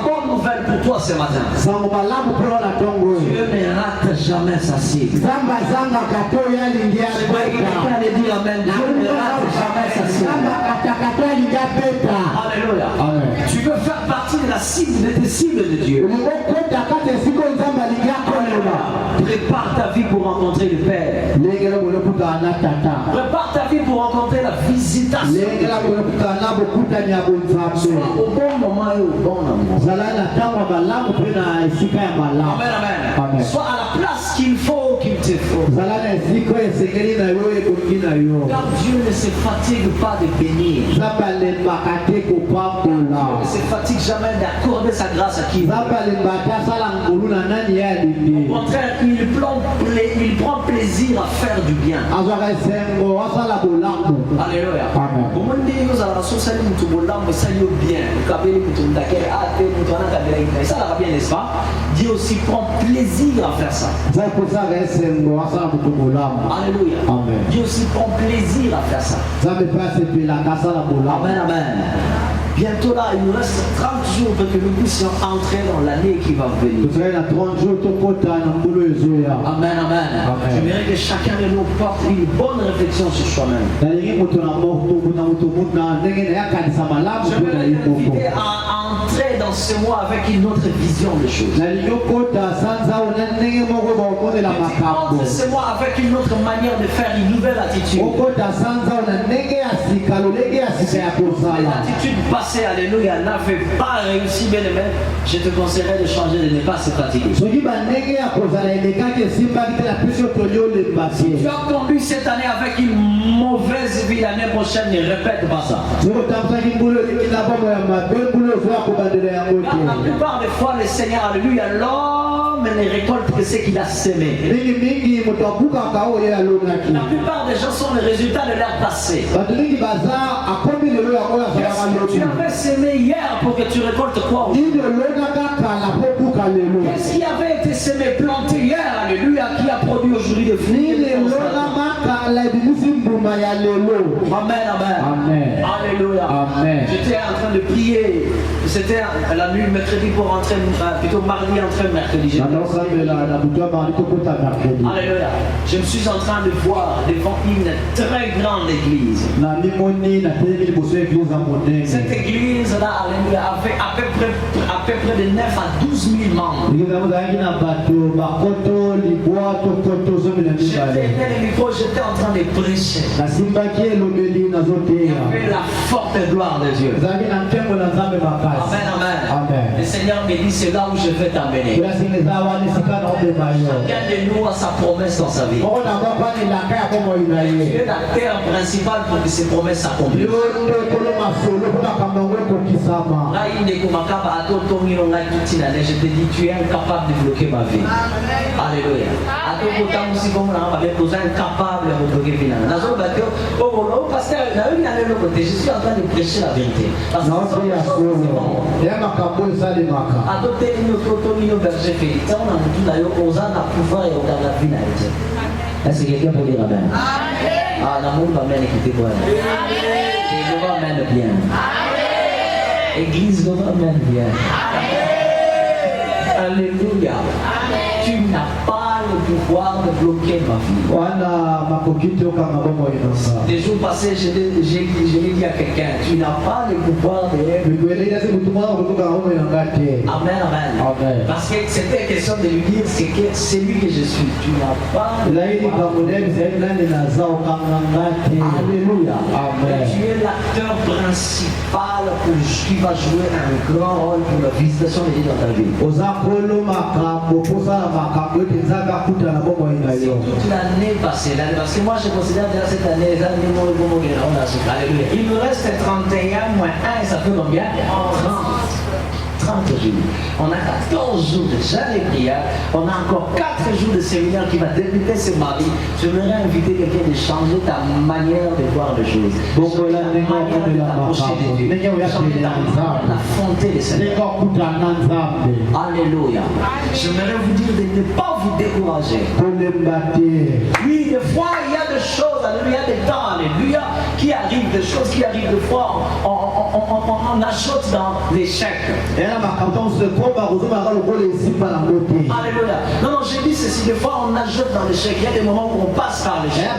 bonne nouvelle pour toi, toi ce matin. sango malamu pro na tongo Dieu ne rate jamais sa cible. zamba zanga kato ya lingia Quelqu'un allait dire amen. Dieu ne rate jamais sa cible. zamba katakato ya lingia peta. Alléluia. Amen. Tu veux faire partie de la cible, de tes cibles de Dieu. Ulikota kate siko zamba lingia kolela. Prépare ta vie pour rencontrer le Père. Lengela bolokuta na tata. Prépare ta vie pour rencontrer la visitation. Lengela bolokuta na bokuta nya bonzambe. Sois au bon moment et au bon endroit. Zalana tango malamu pe na esika ya malamu. Amen, amen. Amen. Sois à la place qu'il faut, qu'il te faut. Zalana esiko esengeli na yo ekoki na yo. Car Dieu ne se fatigue pas de bénir. Zamba lembaka te Il kopambola. ne se fatigue jamais d'accorder sa grâce à qui il veut. Zamba lembaka sala ngolu na nani ya lingi. Au contraire, il prend plaisir à faire du bien. Azwaka esengo asala bolamu. Alléluia. Amen. Au monde où nous allons socialiser mutu bolambo ça y est bien. Kabeli mutu ndakere ate mutu ana kabela ina. Ça va bien, n'est-ce pas? Dieu aussi prend plaisir à faire ça. Zakusaka esengo asala mutu bolamu. Alléluia. Amen. Dieu aussi prend plaisir à faire ça. Zambe pase pelaka asala bolamu. Amen, amen. Bientôt là, il nous reste 30 jours pour que nous puissions entrer dans l'année qui va venir. Tozali na 30 jours tokota na mbulu ezoya. Amen, amen. Amen. J'aimerais que chacun de nous porte une bonne réflexion sur soi-même. Nalingi mutu na moko na mutu na ndenge na yakanisa malamu Je pe na vais ye moko. t'inviter à entrer dans ce mois avec une autre vision des choses. Nalingi okota sanza ona ndenge moko baomonela makambo. Entre ce mois avec une autre manière de faire, une nouvelle attitude. okota sanza ona ndenge ya sika lolenge ya sika ya kozala. L'attitude passée, alléluia, n'avait pas réussi, bien aimé. Je te conseillerais de changer, de ne pas se fatiguer. soki bandenge ya kozala elekaki esimbaki te na pesi otoli olembaki. Tu as conduit cette année avec une mauvaise vie, l'année prochaine, ne répète pas ça. soki otambusaki mbulu eleki na bomo ya mabe mbulu ozoya kobandela yango Car la te. plupart des fois, le Seigneur, alléluia, l'homme ne récolte que ce qu'il a semé. mingimingi moto abukaka oyo alonaki. La plupart des gens sont le résultat de leur passé. bato mingi baza akomi lelo yango azalaka Qu'est-ce que tu lobi. avais semé hier pour que tu récoltes quoi aujourd'hui? nini olonaka kala po buka lelo. Qu'est-ce qui avait été semé, planté hier, alléluia, qui a produit aujourd'hui des fruits? nini elonama kala ebimisi mbuma ya lelo. Amen, amen. Amen. Alléluia. Amen. J'étais en train de prier. C'était la nuit mercredi pour rentrer, plutôt mardi entrer mercredi. nakosambela na butu ya mari tokota mercredi. Alléluia. Je me suis en train de voir devant une très grande église. na mimoni natelemi liboso ya eglize ya monene. Cette église-là, alléluia, avait à peu près de 9 à 12 000 membres. eglize yango ezalaki na bato bakoto libwa to koto zomi na J'étais mibale. dans le micro, j'étais en train de prêcher. nasimbaki elobeli Il y nazoteya. avait la forte gloire de Dieu. ezalaki na ntembo na nzambe makasi. Amen, amen. Amen. Le Seigneur me dit, c'est là où je vais t'emmener. kolasinga eza wana esika na obema yo. Chacun de nous a sa promesse dans sa vie. moko na moko anelaka ya bomoi na Tu ye. es la terre principale pour que ces promesses s'accomplissent. yo nde ekolo masolo mpo makambo yango ekokisama. Ngai ndeko makaba atotongi no ngai tutina ne, je te dis tu es incapable de bloquer ma vie. Alléluia. Atokota musiko mona ba be toza incapable de bloquer vie na. Nazo ba ko o pasteur na yo na le côté, je suis en train de prêcher la vérité. Parce que naoteya solo ya makambo esalemaka. atoteli no totongi no berger fait. Ça on a mutu na yo oza na pouvoir et okanga vie na yo. Est-ce que quelqu'un peut dire amen? Ah, na mungu amen écoutez moi. Et je amen bien. Église, nous amen bien. Alléluia. Tu n'as pas le pouvoir de bloquer ma vie. wana makoki te okanga bomoi nanga. Les jours passés, je l'ai dit à quelqu'un, tu n'as pas le pouvoir de... mikwelelasi mutu mwana okotokanga bomoi nanga te. Amen, amen. Amen. Parce que c'était question de lui dire, c'est lui que je suis. Tu n'as pas le ezali pouvoir. likambo nde bizali nani naza okanganga te. Alléluia. Amen. Tu es l'acteur principal qui va jouer un grand rôle pour la visitation de Dieu dans ta vie. oza kolo makambo posala makambo ete nzambe akuta na bomoi na C'est yo. toute l'année passée, parce que moi je considère déjà cette année, alléluia. Il me reste 31 moins 1 et ça fait combien? 30 jours. On a 14 jours de jeûne et prière. On a encore 4 jours de séminaire qui va débuter ce mardi. Je voudrais inviter quelqu'un de changer ta manière de voir les choses. Bongo la Changer ta manière de t'approcher de Dieu. Changer ta manière d'affronter les Seigneur. ndenge okuta na nzambe. Alléluia. J'aimerais vous dire de ne pas vous décourager. Oui, des fois, il y a des choses, alléluia, des temps, alléluia, qui arrivent, des choses qui arrivent des fois, on ajoute dans l'échec. Alléluia. Non, non, j'ai dit ceci, des fois on ajoute dans l'échec. Il y a des moments où on passe par l'échec.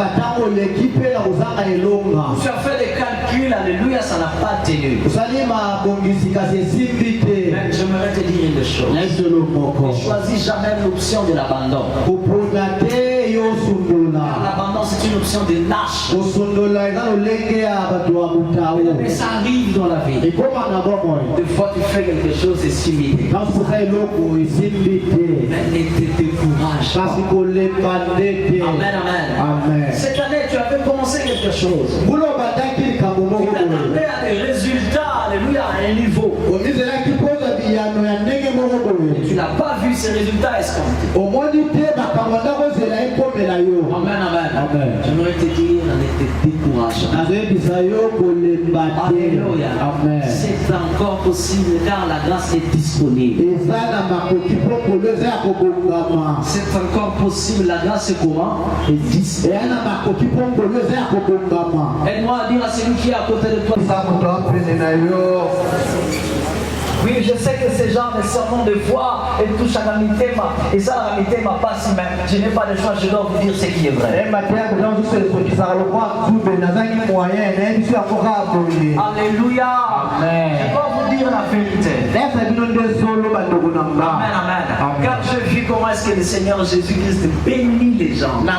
Tu as fait des calculs, alléluia, ça n'a pas tenu. Mais j'aimerais te dire une chose. Ne choisis jamais l'option de l'abandon. L'abandon, c'est une option de lâche. Mais ça arrive dans la vie. Des fois, tu fais quelque chose et c'est timide. Mais ne te décourage pas. Amen, amen. Cette année, tu avais commencé quelque chose. Tu attendais à des résultats, alléluia, à un niveau. Et tu n'as pas vu ces résultats escomptés. Amen, amen. J'aimerais te dire, ne te décourage pas. Alléluia. C'est encore possible car la grâce est disponible. C'est encore possible, la grâce est comment? Est disponible. Aide-moi à dire à celui qui est à côté de toi. Oui, je sais que ces gens de sermons de foi et touchent à la mitema. Et ça, la mitema passe, mais je n'ai pas de choix, je dois vous dire ce qui est vrai. Alléluia. Amen. Je dois vous dire la vérité. Amen, amen. Car je vis comment est-ce que le Seigneur Jésus-Christ bénit les gens. Amen,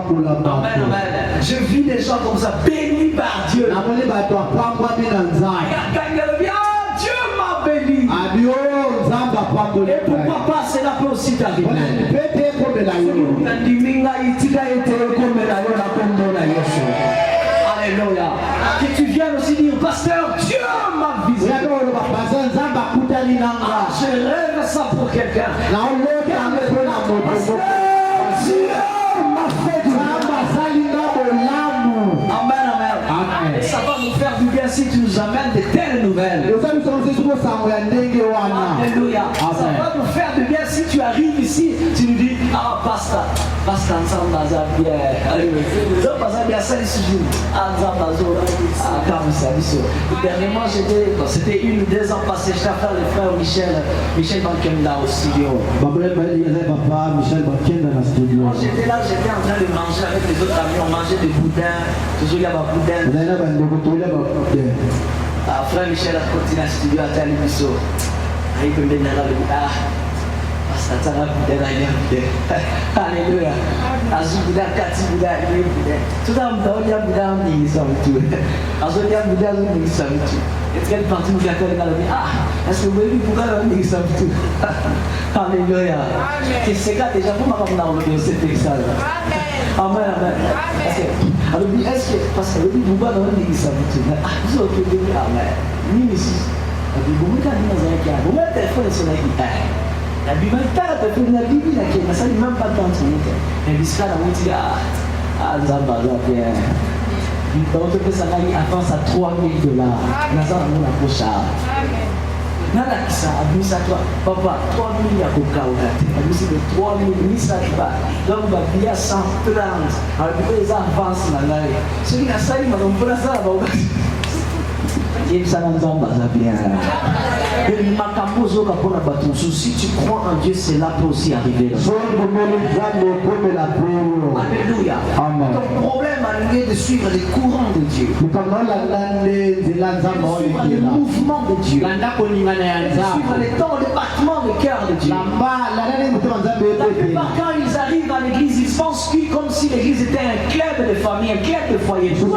amen. Je vis les gens comme ça, bénis par Dieu. Et pourquoi pas cela peut aussi t'arriver. Alléluia. Que tu viennes aussi dire, pasteur, Dieu m'a visité. Je rêve ça pour quelqu'un. Dieu m'a fait du bien. Amen, amen. Et ça va nous faire du bien si tu nous amènes de telles nouvelles. Alléluia. Ça va nous faire du bien si tu arrives ici, tu nous dis, ah, pasteur ensemble dans un bien. Dernièrement, c'était 1 ou 2 ans passés, j'étais à faire le frère Michel Bankenda au studio. J'étais là, j'étais en train de manger avec les autres amis, on mangeait des boudins, toujours il y a des boudins. Frère Michel a continué à studio à Talibiso. Il peut me dire, alléluia. Azubuda kati buda ile buda. Tuta mtaoja buda mingi samtu. Azoja buda mingi samtu. Etkali parti mu yakale ngalo ni est-ce que vous voyez buda mingi samtu. Alléluia. Que c'est là déjà pour ma na on de cette exal. Amen amen. Est-ce que parce que buda mingi samtu. Zo que dit amen. Ni ici. Buda ni nazaki. Buda téléphone sur la guitare. La Bible est là, tu peux la Bible là, mais ça n'est même pas tant de temps. Mais l'histoire a dit Zamba, bien. Donc tu peux s'arrêter avance à $3,000. Naza on la pocha. Nana qui ça, abus ça toi, papa, 3,000 à coca au gâteau. Abus de 3,000 ça va. Donc va bien 130. Alors les avances là là. Celui qui a ça il m'a donc pour ça va au gâteau. Si tu crois en Dieu, c'est là pour aussi arriver. Alléluia. Ton problème a lieu de suivre les courants de Dieu. Le mouvement de Dieu. Suivre les temps, le battement de cœur de Dieu. La plupart quand ils arrivent à l'église, ils pensent comme si l'église était un club de famille, un club de foyer. Je ne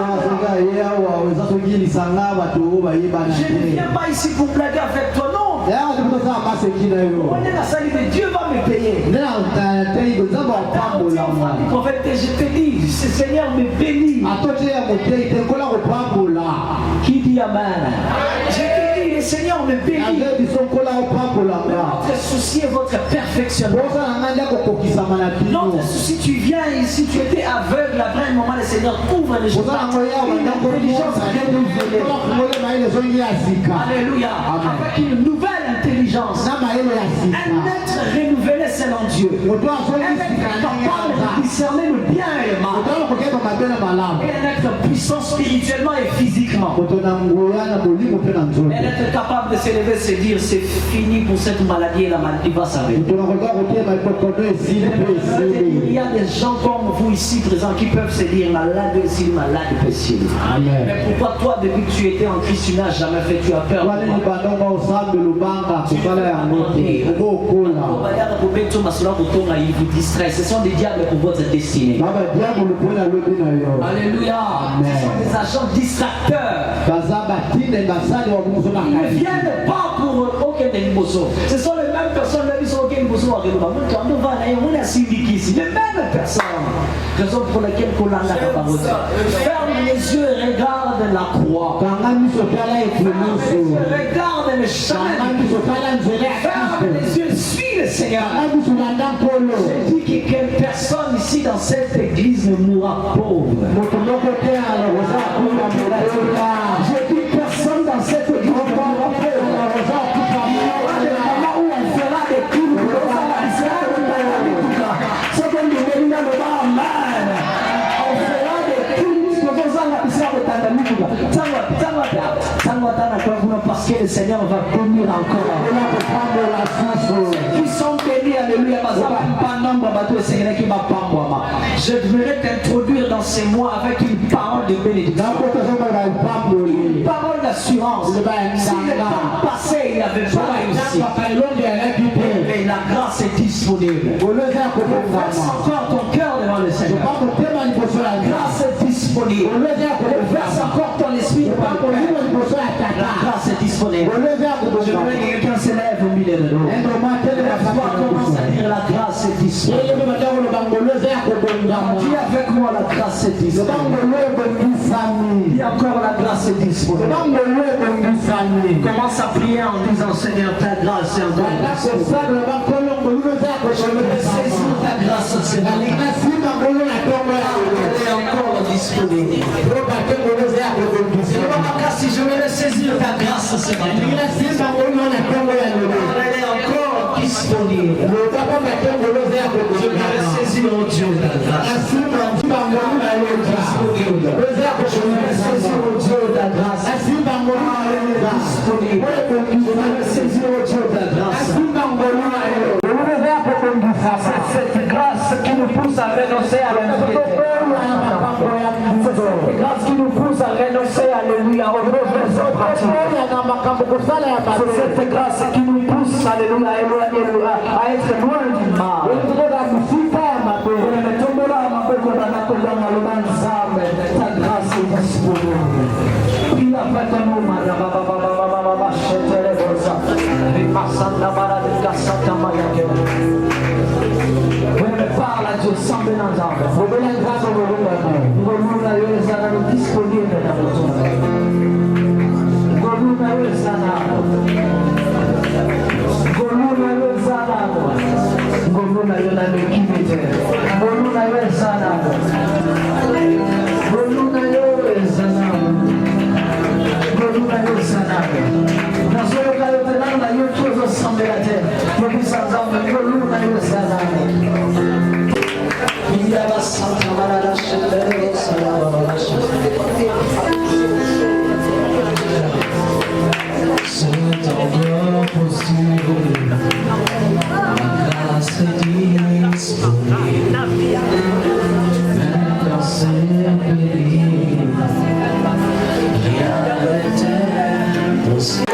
viens pas ici pour blaguer avec toi, non. Dieu va me payer. Le prophète, je te dis, ce Seigneur me bénit. Qui dit amen? Je te dis, le Seigneur me bénit. Notre souci est votre perfectionnement. Notre souci, tu viens ici, tu étais aveugle, après un moment, le Seigneur ouvre les yeux. Alléluia. Avec une nouvelle intelligence. Un être renouvelé selon Dieu. Elle est capable de discerner le bien et le mal. Et elle est puissante spirituellement et physiquement. Elle est capable de s'élever et se dire c'est fini pour cette maladie et la maladie va s'arrêter. Il y a des gens comme vous ici présents qui peuvent se dire malade ici, malade possible. Mais pourquoi toi depuis que tu étais en Christ tu n'as jamais fait, tu as peur? Il vous distrait. Ce sont des diables pour votre destinée. Alléluia. Ce sont des agents distracteurs. Ils ne viennent pas pour aucun des niveaux. Ce sont les mêmes personnes qui sont aucun niveau. Les mêmes personnes. Raison pour laquelle ferme les yeux et regarde la croix. Regarde le chemin. Ferme les yeux, suis le Seigneur. Je dis que personne ici dans cette église ne mourra pauvre. Je dis personne dans cette église ne mourra pauvre. Parce que le Seigneur va bénir encore. Qui sont bénis, alléluia. Je devrais t'introduire dans ces mois avec une parole de bénédiction. Une parole d'assurance. Si le temps passé, il n'avait pas réussi. Mais la grâce est disponible. Verse encore ton cœur devant le Seigneur. La grâce est disponible. Verse encore ton esprit. La grâce est disponible. Je veux que quelqu'un s'élève au milieu de nous. Commence à dire la grâce est disponible. Dis avec moi la grâce est disponible. Dis encore la grâce est disponible. Commence à prier en disant Seigneur ta grâce est encore disponible. Je veux saisir ta grâce Seigneur. Elle est encore disponible. Si je veux saisir ta grâce Seigneur. Elle est encore disponible. Je veux saisir mon Dieu ta grâce. Je veux saisir mon Dieu ta grâce. Disponible. Je veux saisir mon Dieu ta grâce. C'est cette grâce qui nous pousse à renoncer à l'impiété. C'est cette grâce qui nous pousse à renoncer, alléluia, aux mauvaises pratiques. C'est cette grâce qui nous pousse, alléluia, à être loin du mal. Ta grâce est disponible. Il a fait un homme. Parle à Dieu sans bénantendre. Disponible dans notre c'est encore possible. La grâce est disponible. Même dans ces périls, rien n'est impossible.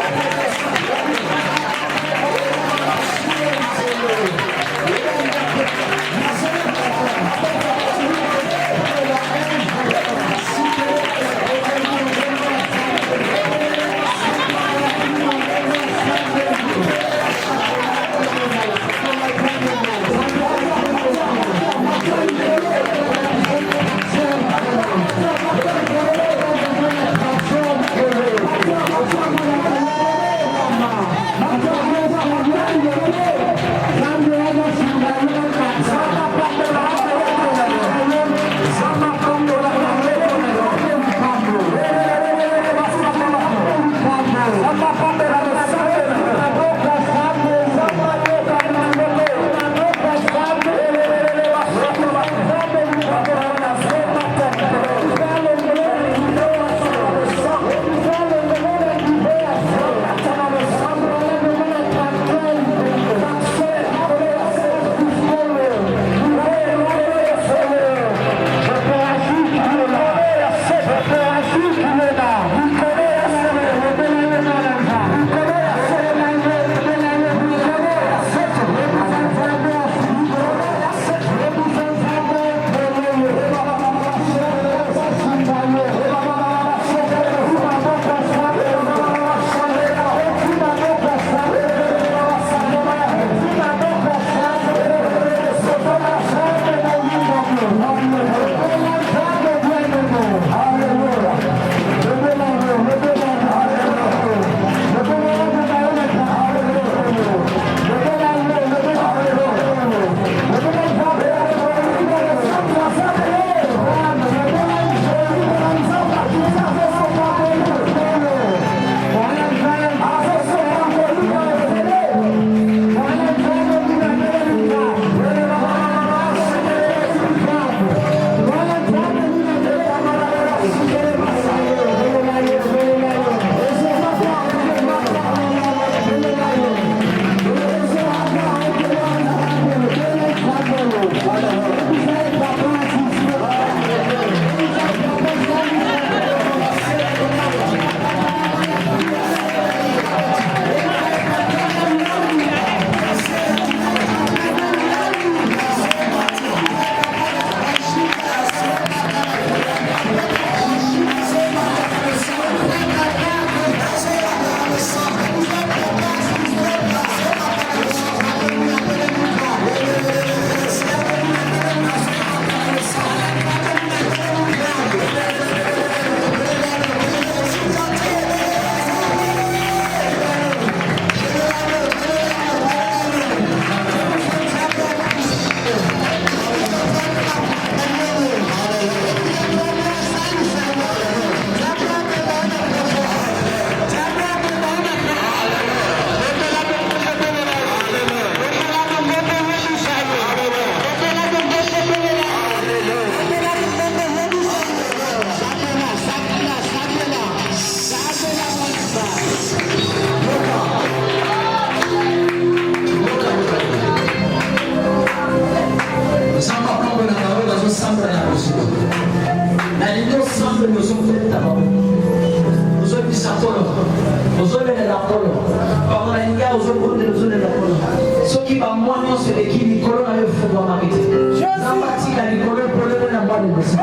soki bamwani nyonso eleki likolo na yo efungwamaki te nzambe atika likolo epolele na mwana liboso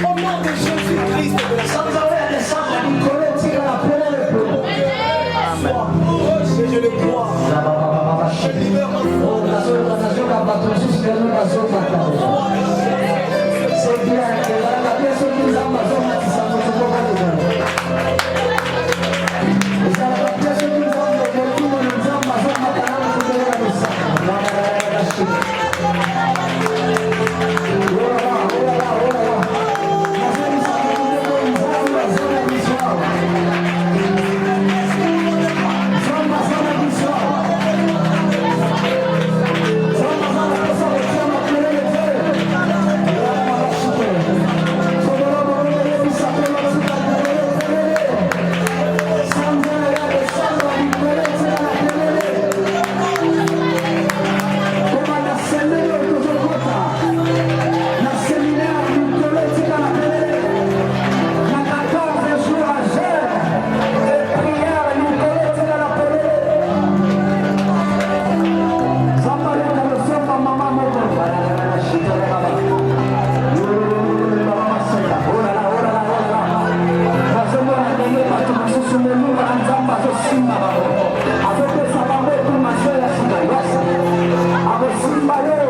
Au nom de Jésus-Christ de la sanza oyo ya descendre likolo etika na polele epolo je le crois. Je libère ma foi. nazoyoka bato mosusu peno bazokata soki ezalaka te soki nzambe azomatisa moto moko lezala ezalaka te soki nzambe okotumo na nzambe azomata na motolela losaka Simba